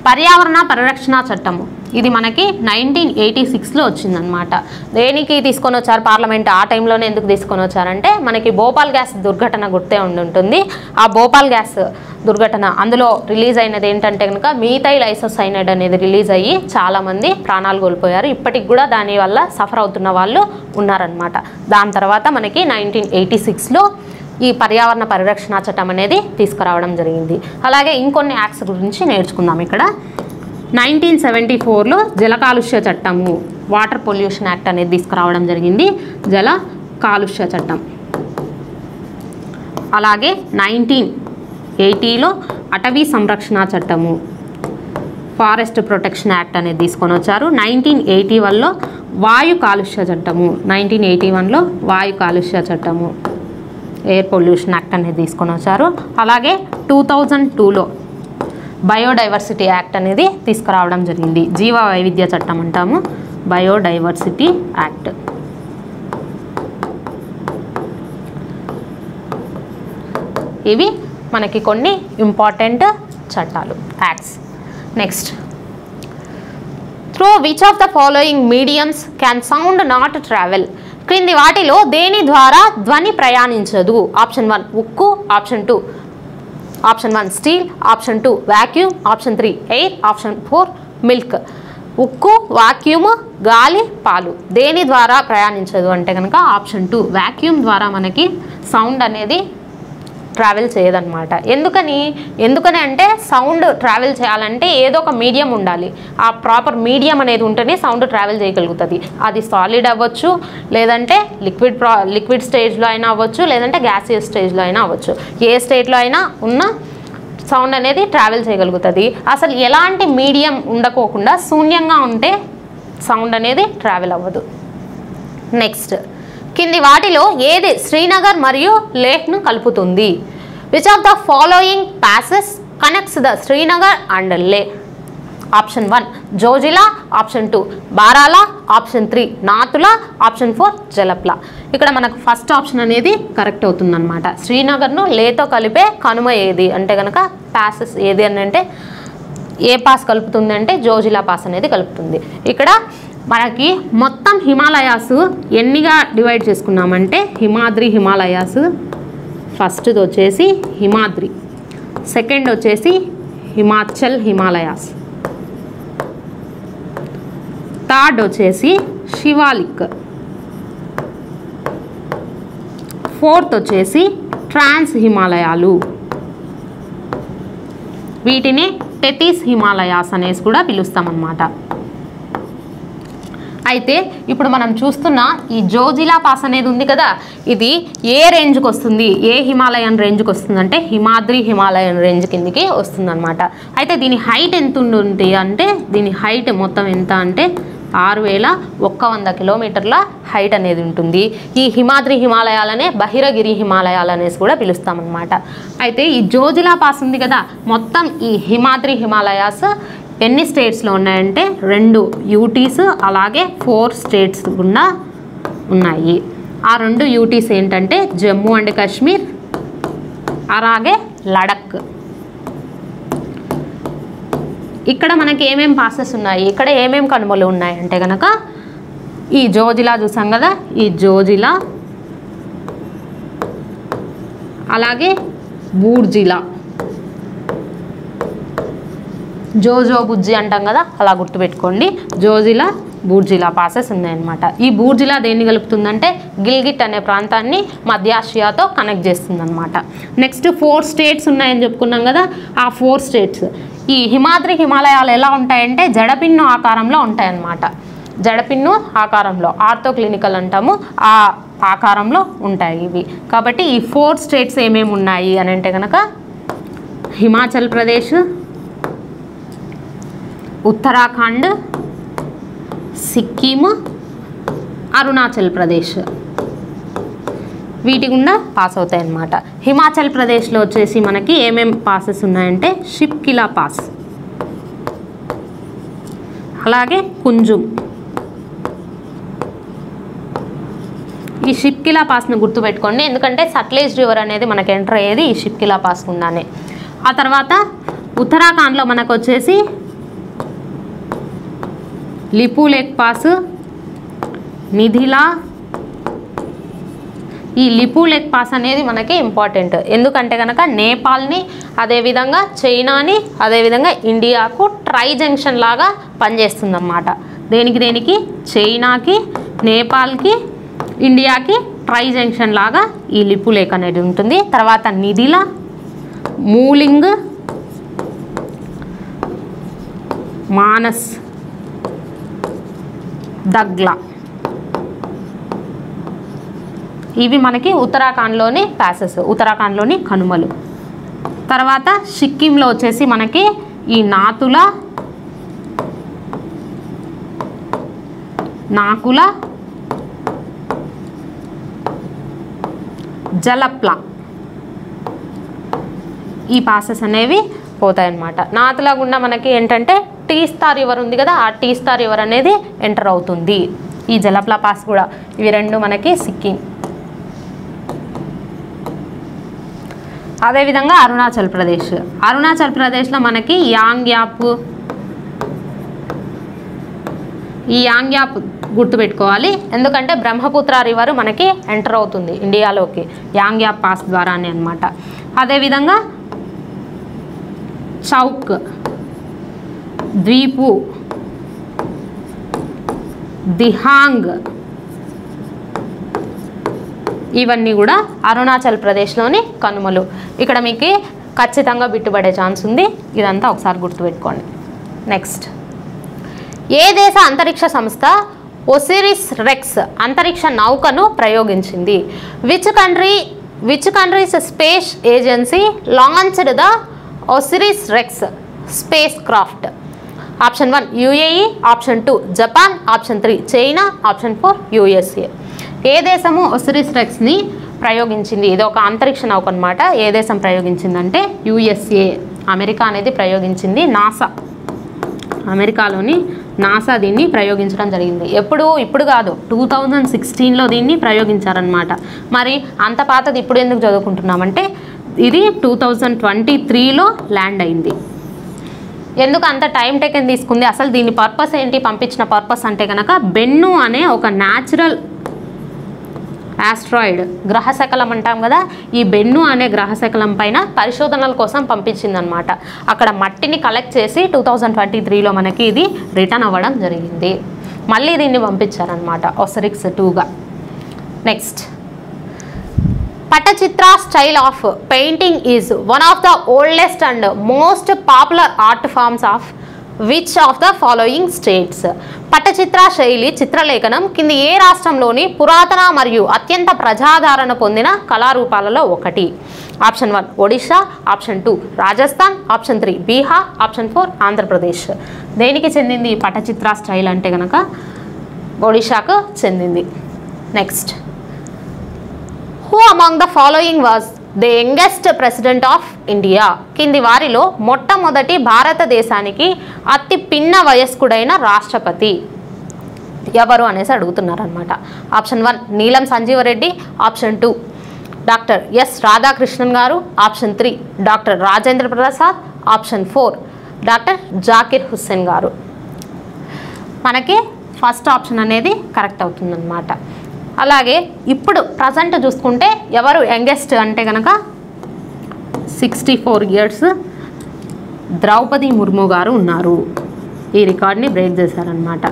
పర్యావరణ పరిరక్షణ చట్టము ఇది మనకి 1986లో వచ్చిందనమాట. దేనికి తీసుకొని వచ్చారు పార్లమెంట్? ఆ టైంలోనే ఎందుకు తీసుకొని వచ్చారంటే మనకి భోపాల్ గ్యాస్ దుర్ఘటన గుర్తే ఉంటుంది. ఆ భోపాల్ గ్యాస్ దుర్ఘటన అందులో రిలీజ్ అయినది ఏంటంటే కనుక మీథైల్ ఐసోసైనైడ్ అనేది రిలీజ్ అయ్యి చాలామంది ప్రాణాలు కోల్పోయారు. ఇప్పటికి కూడా దానివల్ల సఫర్ అవుతున్న వాళ్ళు ఉన్నారనమాట. దాని తర్వాత మనకి 1986లో ఈ పర్యావరణ పరిరక్షణ చట్టం అనేది తీసుకురావడం జరిగింది. అలాగే ఇంకొన్ని యాక్ట్స్ గురించి నేర్చుకుందాం. ఇక్కడ 1974లో జల కాలుష్య చట్టము, వాటర్ పొల్యూషన్ యాక్ట్ అనేది తీసుకురావడం జరిగింది. జల కాలుష్య చట్టం. అలాగే 1980లో అటవీ సంరక్షణ చట్టము, ఫారెస్ట్ ప్రొటెక్షన్ యాక్ట్ అనేది తీసుకొని వచ్చారు. 1981లో వాయు కాలుష్య చట్టము, 1981లో వాయు కాలుష్య చట్టము, ఎయిర్ పొల్యూషన్ యాక్ట్ అనేది తీసుకొని వచ్చారు. అలాగే 2002లో బయోడైవర్సిటీ యాక్ట్ అనేది తీసుకురావడం జరిగింది. జీవ వైవిధ్య చట్టం అంటాము, బయోడైవర్సిటీ యాక్ట్. ఇవి మనకి కొన్ని ఇంపార్టెంట్ చట్టాలు, acts. Next through which of the following mediums can sound not travel? క్రింది వాటిలో దేని ద్వారా ధ్వని ప్రయాణించదు? ఆప్షన్ 1 ఉక్కు, option 1 steel, option 2 vacuum, option 3 air, option 4 milk. ఉక్కు, వాక్యూమ్, గాలి, పాలు దేని ద్వారా ప్రయాణించదు అంటే కనుక ఆప్షన్ 2 వాక్యూమ్ ద్వారా మనకి సౌండ్ అనేది ట్రావెల్ చేయదన్నమాట. ఎందుకని అంటే సౌండ్ ట్రావెల్ చేయాలంటే ఏదో ఒక మీడియం ఉండాలి. ఆ ప్రాపర్ మీడియం అనేది ఉంటేనే సౌండ్ ట్రావెల్ చేయగలుగుతుంది. అది సాలిడ్ అవ్వచ్చు, లేదంటే లిక్విడ్ స్టేజ్లో అయినా అవ్వచ్చు, లేదంటే గ్యాసియస్ స్టేజ్లో అయినా అవ్వచ్చు. ఏ స్టేట్లో అయినా ఉన్న సౌండ్ అనేది ట్రావెల్ చేయగలుగుతుంది. అసలు ఎలాంటి మీడియం ఉండకోకుండా శూన్యంగా ఉంటే సౌండ్ అనేది ట్రావెల్ అవ్వదు. నెక్స్ట్ కింది వాటిలో ఏది శ్రీనగర్ మరియు లేహ్ను కలుపుతుంది? Which of the following passes connects the Srinagar and Leh? Option 1 Zojila, option 2 Barala, option 3 Nathula, option 4 Jelepla. ఇక్కడ మనకు ఫస్ట్ ఆప్షన్ అనేది కరెక్ట్ అవుతుందన్నమాట. శ్రీనగర్ను లేతో కలిపే కనుమ ఏది అంటే కనుక పాసెస్ ఏది అని అంటే ఏ పాస్ కలుపుతుంది అంటే జోజిలా పాస్ అనేది కలుపుతుంది. ఇక్కడ మనకి మొత్తం హిమాలయాస్ ఎన్నిగా డివైడ్ చేసుకున్నామంటే హిమాద్రి హిమాలయాస్, ఫస్ట్ది వచ్చేసి హిమాద్రి, సెకండ్ వచ్చేసి హిమాచల్ హిమాలయాస్, థర్డ్ వచ్చేసి శివాలిక్, ఫోర్త్ వచ్చేసి ట్రాన్స్ హిమాలయాలు, వీటిని టెథీస్ హిమాలయాస్ అనేసి కూడా పిలుస్తామన్నమాట. అయితే ఇప్పుడు మనం చూస్తున్న ఈ జోజిలా పాస్ అనేది ఉంది కదా, ఇది ఏ రేంజ్కి వస్తుంది, ఏ హిమాలయన్ రేంజ్కి వస్తుంది అంటే హిమాద్రి హిమాలయన్ రేంజ్ కిందికి వస్తుందన్నమాట. అయితే దీని హైట్ ఎంత ఉంటుంది అంటే దీని హైట్ మొత్తం ఎంత అంటే 6100 కిలోమీటర్ల హైట్ అనేది ఉంటుంది. ఈ హిమాద్రి హిమాలయాలనే బహిరగిరి హిమాలయాలు అనేసి కూడా పిలుస్తామన్నమాట. అయితే ఈ జోజిలా పాస్ ఉంది కదా, మొత్తం ఈ హిమాద్రి హిమాలయాస్ ఎన్ని స్టేట్స్లో ఉన్నాయంటే 2 యూటీస్ అలాగే 4 స్టేట్స్ గుండా ఉన్నాయి. ఆ 2 యూటీస్ ఏంటంటే జమ్మూ అండ్ కాశ్మీర్ అలాగే లడక్. ఇక్కడ మనకి ఏమేం పాసెస్ ఉన్నాయి, ఇక్కడ ఏమేం కనుమలు ఉన్నాయి అంటే కనుక ఈ జోజిలా చూసాం కదా, ఈ జోజిలా అలాగే బూర్జిలా, జోజో బుజ్జి అంటాం కదా అలా గుర్తుపెట్టుకోండి. జోజిలా బూర్జిలా పాసెస్ ఉన్నాయన్నమాట. ఈ బూర్జిలా దేన్ని కలుపుతుందంటే గిల్గిట్ అనే ప్రాంతాన్ని మధ్య ఆసియాతో కనెక్ట్ చేస్తుందన్నమాట. నెక్స్ట్ 4 స్టేట్స్ ఉన్నాయని చెప్పుకున్నాం కదా, ఆ 4 స్టేట్స్ ఈ హిమాద్రి హిమాలయాలు ఎలా ఉంటాయంటే జడపిన్ను ఆకారంలో ఉంటాయన్నమాట. జడపిన్ను ఆకారంలో ఆర్థోక్లినికల్ అంటాము, ఆ ఆకారంలో ఉంటాయి ఇవి. కాబట్టి ఈ 4 స్టేట్స్ ఏమేమి ఉన్నాయి అని అంటే కనుక హిమాచల్ ప్రదేశ్, ఉత్తరాఖండ్, సిక్కిం, అరుణాచల్ ప్రదేశ్, వీటి గుండా పాస్ అవుతాయి అన్నమాట. హిమాచల్ ప్రదేశ్లో వచ్చేసి మనకి ఏమేం పాసెస్ ఉన్నాయంటే షిప్కిలా పాస్, అలాగే కుంజుమ్. ఈ షిప్కిలా పాస్ను గుర్తుపెట్టుకోండి, ఎందుకంటే సట్లెజ్ రివర్ అనేది మనకి ఎంటర్ అయ్యేది ఈ షిప్కిలా పాస్ గుండానే. ఆ తర్వాత ఉత్తరాఖండ్లో మనకు వచ్చేసి లిపు లేక్ పాస్, నిధిలా. ఈ లిపు లేక్ పాస్ అనేది మనకి ఇంపార్టెంట్, ఎందుకంటే కనుక నేపాల్ని అదేవిధంగా చైనాని అదేవిధంగా ఇండియాకు ట్రై జంక్షన్ లాగా పనిచేస్తుంది అన్నమాట. దేనికి చైనాకి, నేపాల్కి, ఇండియాకి ట్రై జంక్షన్ లాగా ఈ లిపు లేక్ అనేది ఉంటుంది. తర్వాత నిధిలా, మూలింగ్, మానస్, దగ్లా, ఇవి మనకి ఉత్తరాఖండ్లోని ప్యాసెస్, ఉత్తరాఖండ్లోని కనుమలు. తర్వాత సిక్కింలో వచ్చేసి మనకి ఈ నాతుల, నాకుల, జలప్లా, ఈ పాసెస్ అనేవి పోతాయన్నమాట. నాతుల గుండా మనకి ఏంటంటే టీస్తా రివర్ ఉంది కదా, ఆ టీస్తా రివర్ అనేది ఎంటర్ అవుతుంది. ఈ జలప్లా పాస్ కూడా, ఇవి 2 మనకి సిక్కిం. అదేవిధంగా అరుణాచల్ ప్రదేశ్, అరుణాచల్ ప్రదేశ్లో మనకి యాంగ్యాప్, ఈ యాంగ్యాప్ గుర్తుపెట్టుకోవాలి, ఎందుకంటే బ్రహ్మపుత్ర రివర్ మనకి ఎంటర్ అవుతుంది ఇండియాలోకి యాంగ్యాప్ పాస్ ద్వారానే అనమాట. అదేవిధంగా చౌక్, ద్వీపు, దిహాంగ్, ఇవన్నీ కూడా అరుణాచల్ ప్రదేశ్లోని కనుమలు. ఇక్కడ మీకు ఖచ్చితంగా బిట్టుబడే ఛాన్స్ ఉంది, ఇదంతా ఒకసారి గుర్తుపెట్టుకోండి. నెక్స్ట్, ఏ దేశ అంతరిక్ష సంస్థ ఒసిరిస్ రెక్స్ అంతరిక్ష నౌకను ప్రయోగించింది? Which country's space agency launched the OSIRIS REx spacecraft? Option 1 UAE, option 2 Japan, option 3 China, option 4 USA. ఏ దేశము ఒసిరిస్ రెక్స్ని ప్రయోగించింది? ఇది ఒక అంతరిక్ష నౌక అనమాట. ఏ దేశం ప్రయోగించిందంటే యుఎస్ఏ, అమెరికా అనేది ప్రయోగించింది. నాసా అమెరికాలోని నాసా దీన్ని ప్రయోగించడం జరిగింది. ఇప్పుడు కాదు, 2016లో దీన్ని ప్రయోగించారనమాట. మరి అంత పాతది ఇప్పుడు ఎందుకు చదువుకుంటున్నామంటే ఇది 2023లో ల్యాండ్ అయింది. ఎందుకు అంత టైం టేకెన్ తీసుకుంది, అసలు దీని పర్పస్ ఏంటి, పంపించిన పర్పస్ అంటే కనుక బెన్ను అనే ఒక న్యాచురల్ ఆస్ట్రాయిడ్ గ్రహశకలం అంటాం కదా, ఈ బెన్ను అనే గ్రహశకలం పైన పరిశోధనల కోసం పంపించిందనమాట. అక్కడ మట్టిని కలెక్ట్ చేసి 2023లో మనకి ఇది రిటర్న్ అవ్వడం జరిగింది. మళ్ళీ దీన్ని పంపించారనమాట ఒసరిక్స్ 2గా. Next, Patachitra style of painting is one of the oldest and most popular art forms of which of the following states? Patachitra శైలి చిత్రలేఖనం కింది ఏ రాష్ట్రంలోని పురాతన మరియు అత్యంత ప్రజాదరణ పొందిన కళారూపాలలో ఒకటి? Option 1 Odisha, option 2 Rajasthan, option 3 Bihar, option 4 Andhra Pradesh. దేనికి చెందింది పటచిత్ర స్టైల్ అంటే కనుక ఒడిషాకు చెందింది. Next, who among the following was the youngest president of India? కింది వారిలో మొట్టమొదటి భారతదేశానికి అతి పిన్న వయస్కుడైన రాష్ట్రపతి ఎవరు అనేసి అడుగుతున్నారనమాట. Option 1 Neelam Sanjiva Reddy, option 2 doctor S Radhakrishnan గారు, option 3 doctor Rajendra Prasad, option 4 doctor Zakir Hussain గారు. మనకి ఫస్ట్ ఆప్షన్ అనేది కరెక్ట్ అవుతుందన్నమాట. అలాగే ఇప్పుడు ప్రజెంట్ చూసుకుంటే ఎవరు యంగెస్ట్ అంటే కనుక 64 ఇయర్స్ ద్రౌపది ముర్ము గారు ఉన్నారు. ఈ రికార్డ్ని బ్రేక్ చేశారనమాట.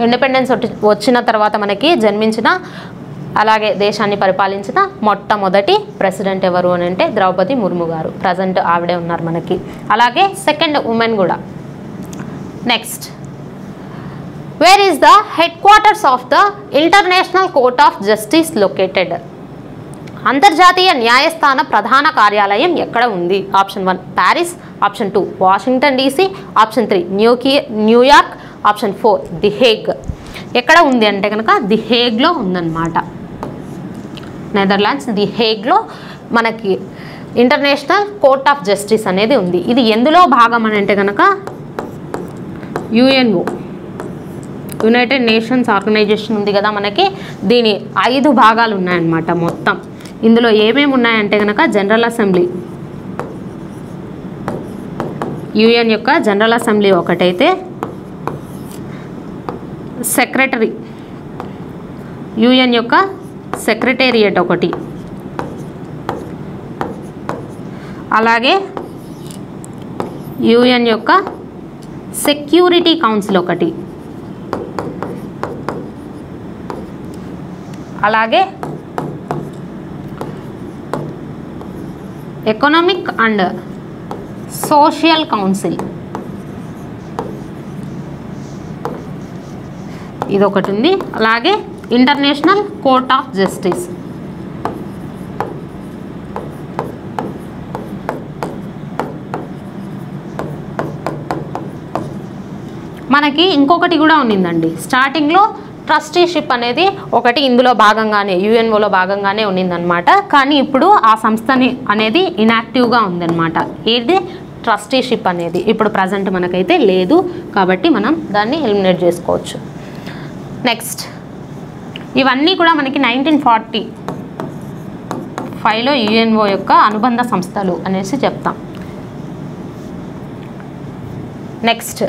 ఇండిపెండెన్స్ వచ్చిన తర్వాత మనకి జన్మించిన అలాగే దేశాన్ని పరిపాలించిన మొట్టమొదటి ప్రెసిడెంట్ ఎవరు అని అంటే ద్రౌపది ముర్ము గారు. ప్రజెంట్ ఆవిడే ఉన్నారు మనకి. అలాగే సెకండ్ ఉమెన్ కూడా. Next, where is the head quarters of the international court of justice located? అంతర్జాతీయ న్యాయస్థాన ప్రధాన కార్యాలయం ఎక్కడ ఉంది? Option 1 Paris, option 2 Washington DC, option 3 New York, option 4 the Hague. ఎక్కడ ఉంది అంటే కనుక ది హేగ్లో ఉందన్నమాట. నెదర్లాండ్స్ ది హేగ్లో మనకి ఇంటర్నేషనల్ కోర్ట్ ఆఫ్ జస్టిస్ అనేది ఉంది. ఇది ఎందులో భాగం అని అంటే కనుక యుఎన్ఓ, యునైటెడ్ నేషన్స్ ఆర్గనైజేషన్ ఉంది కదా మనకి, దీని 5 భాగాలు ఉన్నాయన్నమాట మొత్తం. ఇందులో ఏమేమి ఉన్నాయంటే కనుక జనరల్ అసెంబ్లీ, యుఎన్ యొక్క జనరల్ అసెంబ్లీ ఒకటైతే, సెక్రటరీ యుఎన్ యొక్క సెక్రటేరియట్ ఒకటి, అలాగే యుఎన్ యొక్క సెక్యూరిటీ కౌన్సిల్ ఒకటి, అలాగే ఎకనామిక్ అండ్ సోషల్ కౌన్సిల్ ఇదొకటి ఉంది. అలాగే ఇంటర్నేషనల్ కోర్ట్ ఆఫ్ జస్టిస్. మనకి ఇంకొకటి కూడా ఉన్నిందండి స్టార్టింగ్లో, ట్రస్టీషిప్ అనేది ఒకటి ఇందులో భాగంగానే యుఎన్ఓలో భాగంగానే ఉన్నిందనమాట. కానీ ఇప్పుడు ఆ సంస్థని అనేది ఇన్యాక్టివ్గా ఉందన్నమాట. ఏది ట్రస్టీషిప్ అనేది ఇప్పుడు ప్రజెంట్ మనకైతే లేదు, కాబట్టి మనం దాన్ని ఎలిమినేట్ చేసుకోవచ్చు. నెక్స్ట్, ఇవన్నీ కూడా మనకి 1945లో యుఎన్ఓ యొక్క అనుబంధ సంస్థలు అనేసి చెప్తాం. Next,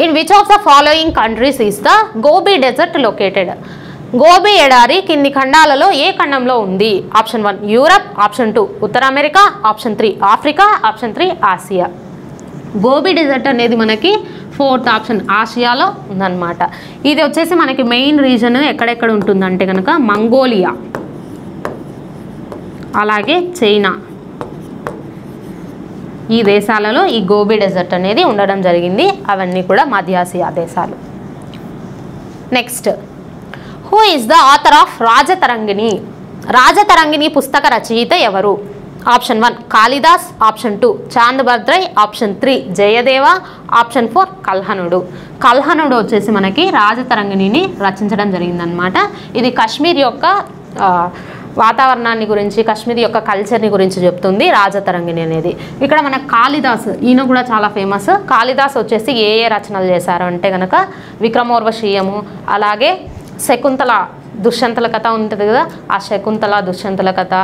in which of the following countries is the Gobi desert located? Gobi ఎడారి కింది ఖండాలలో ఏ ఖండంలో ఉంది? ఆప్షన్ 1 యూరప్, ఆప్షన్ 2 ఉత్తర America, option 3 Africa, option 3 Asia. Gobi desert అనేది మనకి 4th ఆప్షన్ ఆసియాలో ఉందన్నమాట. ఇది వచ్చేసి మనకి మెయిన్ రీజన్ ఎక్కడెక్కడ ఉంటుందంటే కనుక మంగోలియా, అలాగే చైనా, ఈ దేశాలలో ఈ గోబీ డెజర్ట్ అనేది ఉండడం జరిగింది. అవన్నీ కూడా మధ్యాసియా దేశాలు. Next, who is the author of Rajatarangini? Rajatarangini పుస్తక రచయిత ఎవరు? Option 1 Kalidas, option 2 Chand Bardai, option 3 Jayadeva, option 4 కల్హనుడు. కల్హనుడు వచ్చేసి మనకి రాజతరంగిణిని రచించడం జరిగిందనమాట. ఇది కాశ్మీర్ యొక్క వాతావరణాన్ని గురించి, కాశ్మీర్ యొక్క కల్చర్ని గురించి చెప్తుంది రాజతరంగిణి అనేది. ఇక్కడ మన కాళిదాస్, ఈయన కూడా చాలా ఫేమస్. కాళిదాస్ వచ్చేసి ఏ రచనలు చేశారు అంటే కనుక విక్రమోర్వశీయము, అలాగే శకుంతల దుష్యంతుల కథ ఉంటుంది కదా, ఆ శకుంతల దుష్యంతుల కథ,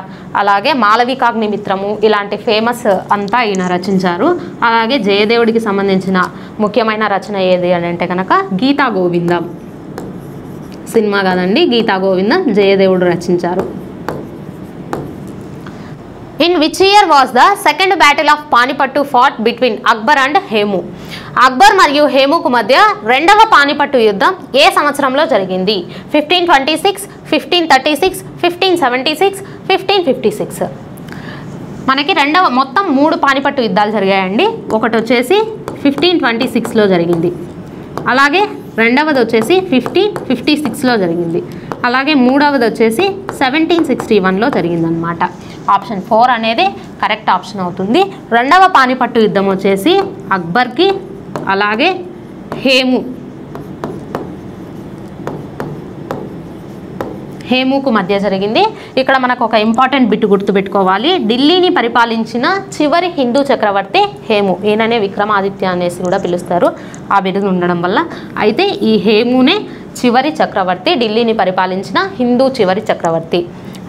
అలాగే మాళవికాగ్నిమిత్రము, ఇలాంటి ఫేమస్ అంతా ఈయన రచించారు. అలాగే జయదేవుడికి సంబంధించిన ముఖ్యమైన రచన ఏది అని అంటే కనుక గీతా గోవిందం. సినిమా కాదండి, గీతా గోవిందం జయదేవుడు రచించారు. In which year was the second battle of Panipattu fought between Akbar and Hemu? Akbar మరియు హేముకు మధ్య రెండవ పానిపట్టు యుద్ధం ఏ సంవత్సరంలో జరిగింది? 1526, 1536, 1576, 1556. మనకి మొత్తం 3 పానిపట్టు యుద్ధాలు జరిగాయండి. ఒకటి వచ్చేసి 1526లో జరిగింది, అలాగే రెండవది వచ్చేసి 1556లో జరిగింది, అలాగే మూడవది వచ్చేసి 1761లో జరిగిందనమాట. ఆప్షన్ 4 అనేది కరెక్ట్ ఆప్షన్ అవుతుంది. రెండవ పానిపట్టు యుద్ధం వచ్చేసి అక్బర్కి అలాగే హేముకు మధ్య జరిగింది. ఇక్కడ మనకు ఒక ఇంపార్టెంట్ బిట్ గుర్తుపెట్టుకోవాలి. ఢిల్లీని పరిపాలించిన చివరి హిందూ చక్రవర్తి హేము. ఈయననే విక్రమాదిత్య అనేసి కూడా పిలుస్తారు ఆ బిరుదు ఉండడం వల్ల. అయితే ఈ హేమునే చివరి చక్రవర్తి, ఢిల్లీని పరిపాలించిన హిందూ చివరి చక్రవర్తి.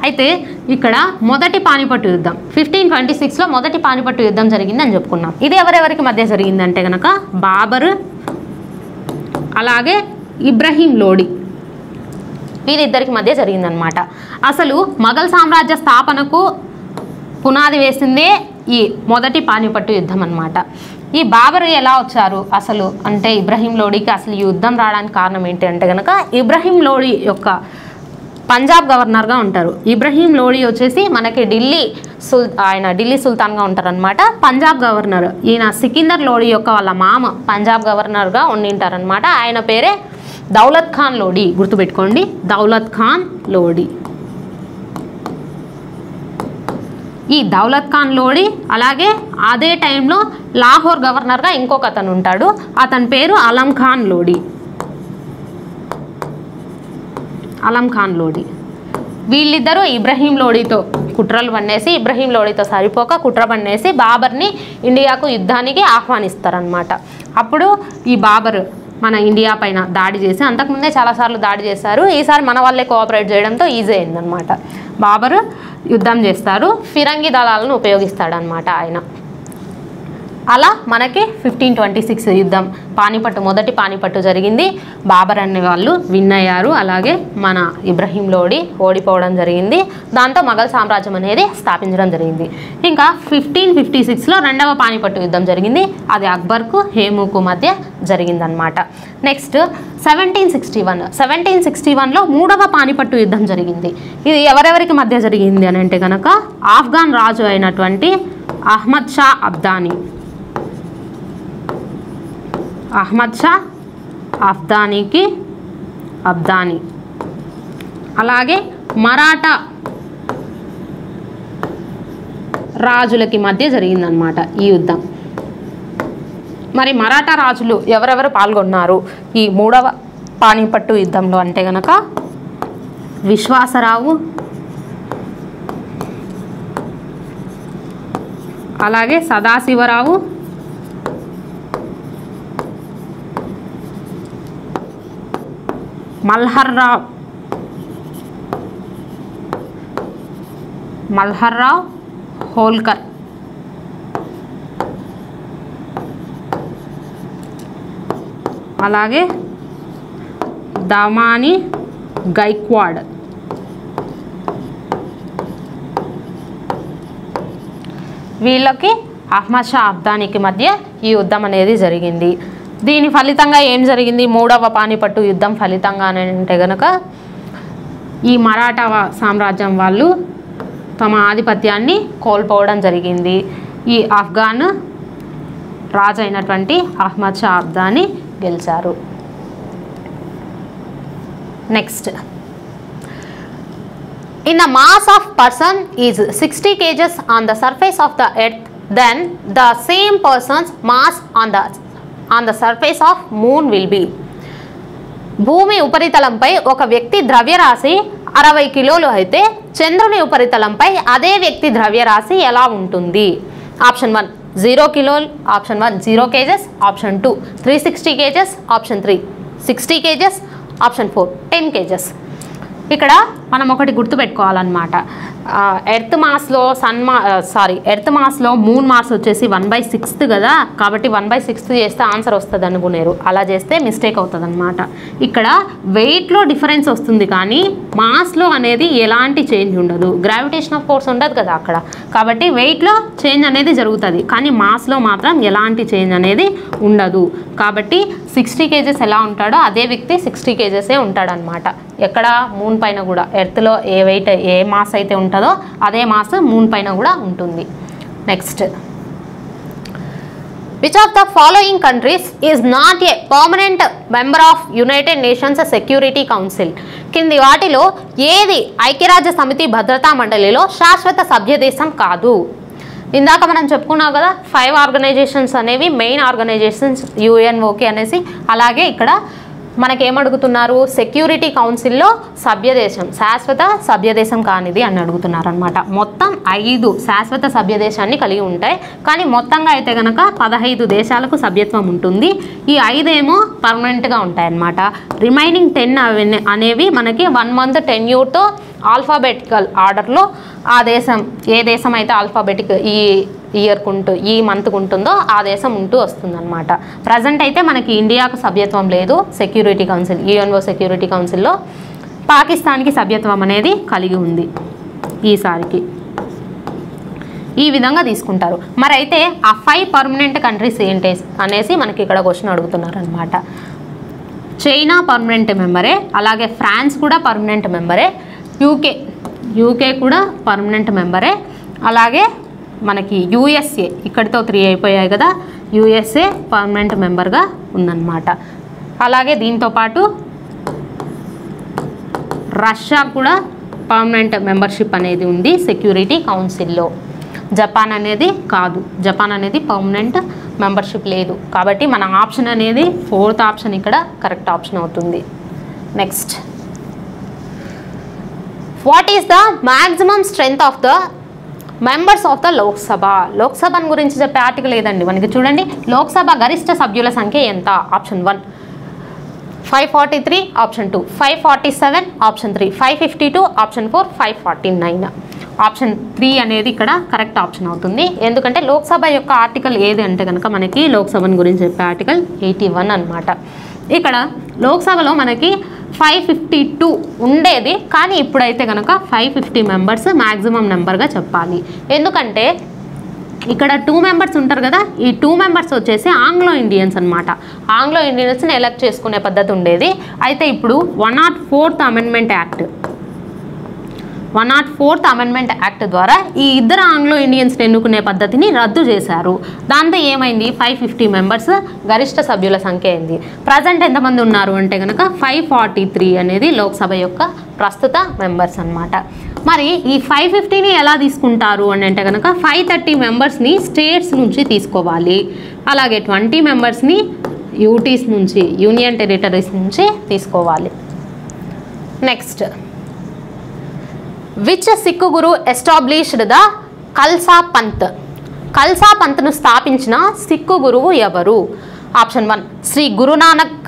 అయితే ఇక్కడ మొదటి పానిపట్టు యుద్ధం 1526లో మొదటి పానిపట్టు యుద్ధం జరిగింది అని చెప్పుకున్నాం. ఇది ఎవరెవరికి మధ్య జరిగిందంటే కనుక బాబర్ అలాగే ఇబ్రహీం లోడి, వీరిద్దరికి మధ్య జరిగిందనమాట. అసలు మొఘల్ సామ్రాజ్య స్థాపనకు పునాది వేసిందే ఈ మొదటి పానిపట్టు యుద్ధం అన్నమాట. ఈ బాబర్ ఎలా వచ్చారు అసలు అంటే ఇబ్రహీం లోడికి అసలు ఈ యుద్ధం రావడానికి కారణం ఏంటి అంటే కనుక ఇబ్రహీం లోడి యొక్క పంజాబ్ గవర్నర్గా ఉంటారు. ఇబ్రహీం లోడి వచ్చేసి మనకి ఆయన ఢిల్లీ సుల్తాన్గా ఉంటారనమాట. పంజాబ్ గవర్నర్ ఈయన సికిందర్ లోడి యొక్క వాళ్ళ మామ పంజాబ్ గవర్నర్గా ఉండింటారనమాట. ఆయన పేరే దౌలత్ ఖాన్ లోడి, గుర్తుపెట్టుకోండి, దౌలత్ ఖాన్ లోడి. ఈ దౌలత్ ఖాన్ లోడి అలాగే అదే టైంలో లాహోర్ గవర్నర్గా ఇంకొక అతను ఉంటాడు, అతని పేరు అలం ఖాన్ లోడి. అలం ఖాన్ లోడి వీళ్ళిద్దరూ ఇబ్రహీం లోడితో కుట్రలు పన్నేసి, ఇబ్రహీం లోడితో సరిపోక కుట్ర పన్నేసి బాబర్ని ఇండియాకు యుద్ధానికి ఆహ్వానిస్తారనమాట. అప్పుడు ఈ బాబర్ మన ఇండియా పైన దాడి చేసి, అంతకుముందే చాలాసార్లు దాడి చేశారు, ఈసారి మన వాళ్ళే కోఆపరేట్ చేయడంతో ఈజీ అయిందనమాట. బాబరు యుద్ధం చేస్తారు, ఫిరంగి దళాలను ఉపయోగిస్తాడనమాట ఆయన. అలా మనకి 1526 యుద్ధం పానిపట్టు మొదటి పానిపట్టు జరిగింది. బాబర్ అనే వాళ్ళు విన్ అయ్యారు, అలాగే మన ఇబ్రహీం లోడి ఓడిపోవడం జరిగింది. దాంతో మొఘల్ సామ్రాజ్యం అనేది స్థాపించడం జరిగింది. ఇంకా 1556లో రెండవ పానిపట్టు యుద్ధం జరిగింది, అది అక్బర్కు హేముకు మధ్య జరిగిందనమాట. నెక్స్ట్ 1761లో మూడవ పానిపట్టు యుద్ధం జరిగింది. ఇది ఎవరెవరికి మధ్య జరిగింది అని అంటే కనుక ఆఫ్ఘన్ రాజు అయినటువంటి అహ్మద్ షా అబ్దానీకి అలాగే మరాఠా రాజులకి మధ్య జరిగిందనమాట ఈ యుద్ధం. మరి మరాఠా రాజులు ఎవరెవరు పాల్గొన్నారు ఈ మూడవ పానిపట్టు యుద్ధంలో అంటే కనుక విశ్వాసరావు, అలాగే సదాశివరావు, మల్హర్రావు హోల్కర్, అలాగే దామాని గైక్వాడ్. వీళ్ళకి అహ్మద్ షా అబ్దానీకి మధ్య ఈ యుద్ధం అనేది జరిగింది. దీని ఫలితంగా ఏం జరిగింది? మూడవ పానిపట్టు యుద్ధం ఫలితంగా అంటే కనుక ఈ మరాఠా సామ్రాజ్యం వాళ్ళు తమ ఆధిపత్యాన్ని కోల్పోవడం జరిగింది. ఈ ఆఫ్ఘన్ రాజు అయినటువంటి అహ్మద్ షా అబ్దానీ గెలిచారు. Next, in the mass of person is 60 kgs on the surface of the earth, then the same person's mass on the surface of moon will be. భూమి ఉపరితలంపై ఒక వ్యక్తి ద్రవ్యరాశి 60 కిలోలు అయితే చంద్రుని ఉపరితలంపై అదే వ్యక్తి ద్రవ్యరాశి ఎలా ఉంటుంది? ఆప్షన్ 1 0 కిలోలు, option 1 0 kgs, option 2 360 kgs, option 3 60 kgs, option 4 10 kgs. ఇక్కడ మనం ఒకటి గుర్తుపెట్టుకోవాలన్నమాట. ఎర్త్ మాస్లో ఎర్త్ మాస్లో మూన్ మాస్ వచ్చేసి 1/6 కదా, కాబట్టి 1/6 చేస్తే ఆన్సర్ వస్తుంది అనుకునేరు. అలా చేస్తే మిస్టేక్ అవుతుంది అనమాట. ఇక్కడ వెయిట్లో డిఫరెన్స్ వస్తుంది కానీ మాస్లో అనేది ఎలాంటి చేంజ్ ఉండదు. గ్రావిటేషన్ ఆఫ్ ఫోర్స్ ఉండదు కదా అక్కడ, కాబట్టి వెయిట్లో చేంజ్ అనేది జరుగుతుంది కానీ మాస్లో మాత్రం ఎలాంటి చేంజ్ అనేది ఉండదు. కాబట్టి 60 కేజెస్ ఎలా ఉంటాడో అదే వ్యక్తి 60 కేజెసే ఉంటాడనమాట. ఎక్కడ మూన్ పైన కూడా ఎర్త్లో ఏ వెయిట్ ఏ మాస్ అయితే ఉంటుందో అదే మాస్ మూన్ పైన కూడా ఉంటుంది. Next, which of the following countries is not a permanent member of United nations security council? కింది వాటిలో ఏది ఐక్యరాజ్య సమితి భద్రతా మండలిలో శాశ్వత సభ్య దేశం కాదు? ఇందాక మనం చెప్పుకున్నాం కదా 5 ఆర్గనైజేషన్స్ అనేవి మెయిన్ ఆర్గనైజేషన్స్, UNOK అనేసి. అలాగే ఇక్కడ మనకేమడుగుతున్నారు, సెక్యూరిటీ కౌన్సిల్లో సభ్యదేశం శాశ్వత సభ్యదేశం కానిది అని అడుగుతున్నారు అనమాట. మొత్తం 5 శాశ్వత సభ్యదేశాన్ని కలిగి ఉంటాయి కానీ మొత్తంగా అయితే కనుక 15 దేశాలకు సభ్యత్వం ఉంటుంది. ఈ 5 ఏమో పర్మనెంట్గా ఉంటాయన్నమాట. రిమైనింగ్ 10 అనేవి మనకి 1 మంత్ టెన్యూర్తో ఆల్ఫాబెటికల్ ఆర్డర్లో ఆ దేశం ఏ దేశం అయితే ఆల్ఫాబెటిక్ ఈ ఇయర్కు ఈ మంత్కు ఉంటుందో ఆ దేశం ఉంటూ వస్తుందన్నమాట. ప్రజెంట్ అయితే మనకి ఇండియాకు సభ్యత్వం లేదు సెక్యూరిటీ కౌన్సిల్, UNO సెక్యూరిటీ కౌన్సిల్లో. పాకిస్తాన్కి సభ్యత్వం అనేది కలిగి ఉంది ఈసారికి. ఈ విధంగా తీసుకుంటారు. మరి అయితే ఆ 5 పర్మనెంట్ కంట్రీస్ ఏంటి అనేసి మనకి ఇక్కడ క్వశ్చన్ అడుగుతున్నారు అనమాట. చైనా పర్మనెంట్ మెంబరే, అలాగే ఫ్రాన్స్ కూడా పర్మనెంట్ మెంబరే, యూకే కూడా పర్మనెంట్ మెంబరే, అలాగే మనకి USA ఇక్కడితో 3 అయిపోయాయి కదా, USA పర్మనెంట్ మెంబర్గా ఉందన్నమాట. అలాగే దీంతోపాటు రష్యా కూడా పర్మనెంట్ మెంబర్షిప్ అనేది ఉంది సెక్యూరిటీ కౌన్సిల్లో. జపాన్ అనేది కాదు, జపాన్ అనేది పర్మనెంట్ మెంబర్షిప్ లేదు. కాబట్టి మన ఆప్షన్ అనేది 4th ఆప్షన్ ఇక్కడ కరెక్ట్ ఆప్షన్ అవుతుంది. Next, what is the maximum strength of the members of the Lok Sabha? Lok Sabha గురించి చెప్పే ఆర్టికల్ ఏదండి మనకి చూడండి. లోక్సభ గరిష్ట సభ్యుల సంఖ్య ఎంత? Option 1 543, option 2 547, option 3 552, option 4 549. Option 3 అనేది ఇక్కడ కరెక్ట్ ఆప్షన్ అవుతుంది. ఎందుకంటే లోక్సభ యొక్క ఆర్టికల్ ఏది అంటే కనుక మనకి లోక్సభ గురించి చెప్పే ఆర్టికల్ 81 అనమాట. ఇక్కడ లోక్సభలో మనకి 552 ఉండేది కానీ ఇప్పుడైతే కనుక 550 మెంబర్స్ మ్యాక్సిమం నెంబర్గా చెప్పాలి. ఎందుకంటే ఇక్కడ 2 మెంబర్స్ ఉంటారు కదా, ఈ 2 మెంబర్స్ వచ్చేసి ఆంగ్లో ఇండియన్స్ అనమాట. ఆంగ్లో ఇండియన్స్ని ఎలక్ట్ చేసుకునే పద్ధతి ఉండేది. అయితే ఇప్పుడు 104th amendment act 104th amendment act ద్వారా ఈ ఇద్దరు ఆంగ్లో ఇండియన్స్ని ఎన్నుకునే పద్ధతిని రద్దు చేశారు. దాంతో ఏమైంది, 550 మెంబర్స్ గరిష్ట సభ్యుల సంఖ్య అయింది. ప్రజెంట్ ఎంతమంది ఉన్నారు అంటే కనుక 543 అనేది లోక్సభ యొక్క ప్రస్తుత మెంబర్స్ అనమాట. మరి ఈ 550ని ఎలా తీసుకుంటారు అని అంటే కనుక 530 మెంబర్స్ని స్టేట్స్ నుంచి తీసుకోవాలి, అలాగే 20 మెంబర్స్ని యూటీస్ నుంచి యూనియన్ టెరిటరీస్ నుంచి తీసుకోవాలి. Next, which Sikh guru established the Khalsa Panth? Khalsa పంత్ను స్థాపించిన సిక్కు గురువు ఎవరు? Option 1 Shri Guru Nanak,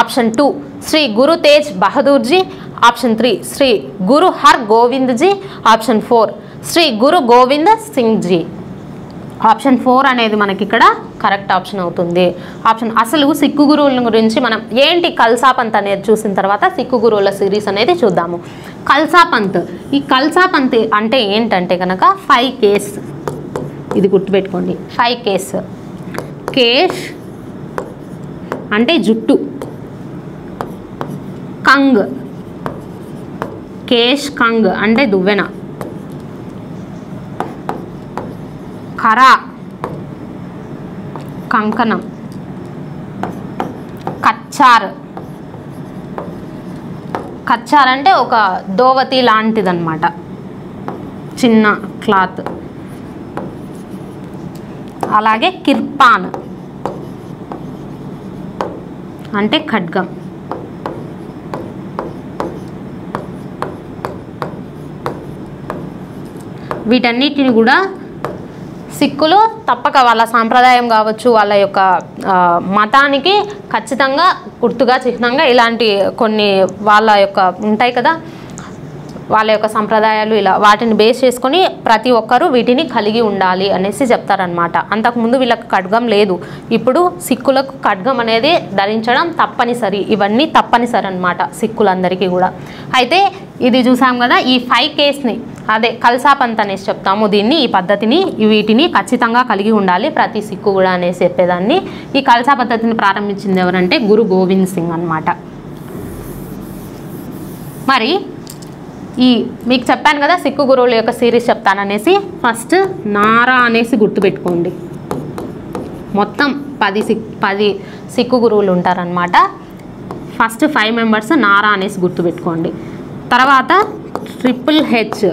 option 2 Shri Guru Tegh Bahadur ji, option 3 Shri Guru Har Gobind ji, option 4 Shri Guru Gobind Singh ji. Option 4 అనేది మనకి ఇక్కడ కరెక్ట్ ఆప్షన్ అవుతుంది. అసలు సిక్కు గురువుల గురించి మనం ఏంటి కల్సా పంత్ అనేది చూసిన తర్వాత సిక్కు గురువుల సిరీస్ అనేది చూద్దాము. కల్సా పంత్, ఈ కల్సా పంత్ అంటే ఏంటంటే కనుక 5 కేస్, ఇది గుర్తుపెట్టుకోండి 5 కేస్. కేష్ అంటే జుట్టు, కంగ్ కేష్ కంగ్ అంటే దువ్వెన, కరా కంకణం, కచ్చార్ కచ్చార్ అంటే ఒక దోవతి లాంటిదన్నమాట, చిన్న క్లాత్. అలాగే కిర్పాన్ అంటే ఖడ్గం. వీటన్నిటిని కూడా సిక్కులు తప్పక వాళ్ళ సాంప్రదాయం కావచ్చు, వాళ్ళ యొక్క మతానికి ఖచ్చితంగా గుర్తుగా చిహ్నంగా ఇలాంటి కొన్ని వాళ్ళ యొక్క ఉంటాయి కదా, వాళ్ళ యొక్క సంప్రదాయాలు, ఇలా వాటిని బేస్ చేసుకొని ప్రతి ఒక్కరూ వీటిని కలిగి ఉండాలి అనేసి చెప్తారనమాట. అంతకుముందు వీళ్ళకి ఖడ్గం లేదు, ఇప్పుడు సిక్కులకు ఖడ్గం అనేది ధరించడం తప్పనిసరి. ఇవన్నీ తప్పనిసరి అనమాట సిక్కులందరికీ కూడా. అయితే ఇది చూసాం కదా, ఈ 5 కేస్ని అదే కల్సాపంత్ అనేసి చెప్తాము దీన్ని, ఈ పద్ధతిని, వీటిని ఖచ్చితంగా కలిగి ఉండాలి ప్రతి సిక్కు కూడా అనేసి చెప్పేదాన్ని. ఈ కల్సా పద్ధతిని ప్రారంభించింది ఎవరంటే గురు గోవింద్ సింగ్ అనమాట. మరి ఈ మీకు చెప్పాను కదా సిక్కు గురువుల యొక్క సిరీస్ చెప్తాననేసి, ఫస్ట్ నారా అనేసి గుర్తుపెట్టుకోండి. మొత్తం 10 సిక్కు గురువులు ఉంటారనమాట. ఫస్ట్ 5 మెంబర్స్ నారా అనేసి గుర్తుపెట్టుకోండి. తర్వాత HHH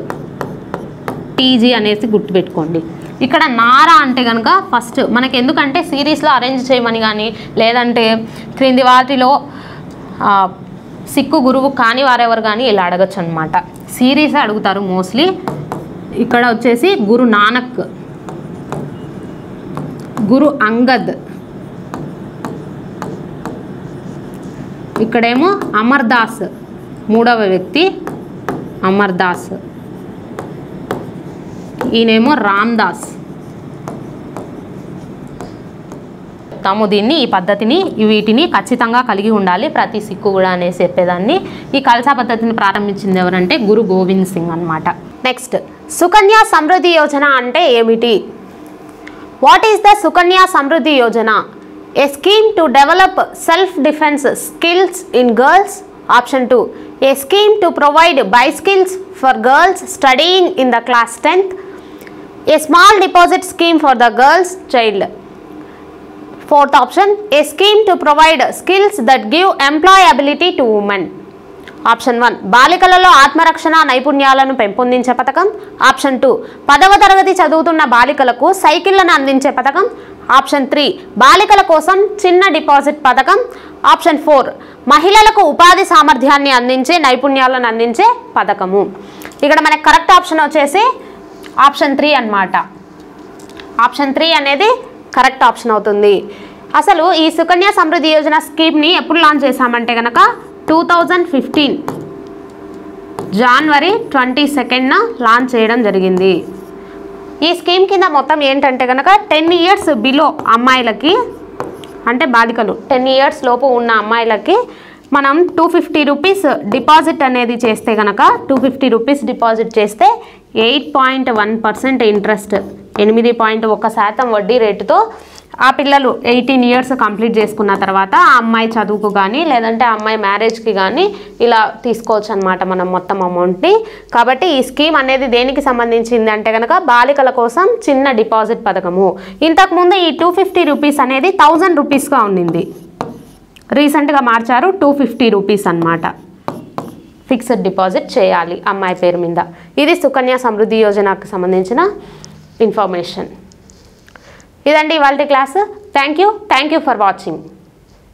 TG అనేసి గుర్తుపెట్టుకోండి. ఇక్కడ నారా అంటే కనుక ఫస్ట్ మనకి ఎందుకంటే సిరీస్లో అరేంజ్ చేయమని కానీ లేదంటే క్రింది వాటిలో సిక్కు గురువు కాని వారెవరు కానీ ఇలా అడగచ్చు అనమాట. సిరీస్ అడుగుతారు మోస్ట్లీ. ఇక్కడ వచ్చేసి గురు నానక్, గురు అంగద్, ఇక్కడేమో అమర్దాస్, మూడవ వ్యక్తి అమర్దాస్, ఈయనేమో రామ్దాస్. దీన్ని, ఈ పద్ధతిని, వీటిని ఖచ్చితంగా కలిగి ఉండాలి ప్రతి సిక్కు కూడా అనేసి చెప్పేదాన్ని. ఈ కల్సా పద్ధతిని ప్రారంభించింది ఎవరంటే గురు గోవింద్ సింగ్ అనమాట. నెక్స్ట్, సుకన్య సమృద్ధి యోజన అంటే ఏమిటి? What is the Sukanya Samriddhi Yojana? A scheme to develop self defence skills in girls. Option 2, A scheme to provide bicycles for girls studying in the class 10th. A small deposit scheme for the girls child. Fourth option, a scheme to provide skills that give employability to women. Option 1, బాలికలలో ఆత్మరక్షణ నైపుణ్యాలను పెంపొందించే పథకం. Option 2, 10వ తరగతి చదువుతున్న బాలికలకు సైకిళ్లను అందించే పథకం. ఆప్షన్ 3, బాలికల కోసం చిన్న డిపాజిట్ పథకం. ఆప్షన్ 4, మహిళలకు ఉపాధి సామర్థ్యాన్ని అందించే నైపుణ్యాలను అందించే పథకము. ఇక్కడ మనకి కరెక్ట్ ఆప్షన్ వచ్చేసి ఆప్షన్ 3 అన్నమాట. ఆప్షన్ 3 అనేది కరెక్ట్ ఆప్షన్ అవుతుంది. అసలు ఈ సుకన్య సమృద్ధి యోజన స్కీమ్ని ఎప్పుడు లాంచ్ చేశామంటే కనుక 2015 జనవరి 22న లాంచ్ చేయడం జరిగింది. ఈ స్కీమ్ కింద మొత్తం ఏంటంటే కనుక 10 years బిలో అమ్మాయిలకి, అంటే బాలికలు 10 years లోపు ఉన్న అమ్మాయిలకి మనం 250 రూపీస్ డిపాజిట్ అనేది చేస్తే కనుక 250 రూపీస్ డిపాజిట్ చేస్తే 8.1% ఇంట్రెస్ట్, 8.1% వడ్డీ రేటుతో ఆ పిల్లలు 18 years కంప్లీట్ చేసుకున్న తర్వాత ఆ అమ్మాయి చదువుకు కానీ లేదంటే ఆ అమ్మాయి మ్యారేజ్కి కానీ ఇలా తీసుకోవచ్చు అనమాట మనం మొత్తం అమౌంట్ని. కాబట్టి ఈ స్కీమ్ అనేది దేనికి సంబంధించింది అంటే కనుక బాలికల కోసం చిన్న డిపాజిట్ పథకము. ఇంతకుముందు ఈ 250 రూపీస్ అనేది 1000 రూపీస్గా ఉండింది, రీసెంట్గా మార్చారు 250 రూపీస్ అనమాట. ఫిక్స్డ్ డిపాజిట్ చేయాలి అమ్మాయి పేరు మీద. ఇది సుకన్య సమృద్ధి యోజనకు సంబంధించిన ఇన్ఫర్మేషన్. ఇదండి ఇవాల్టి class. Thank you for watching.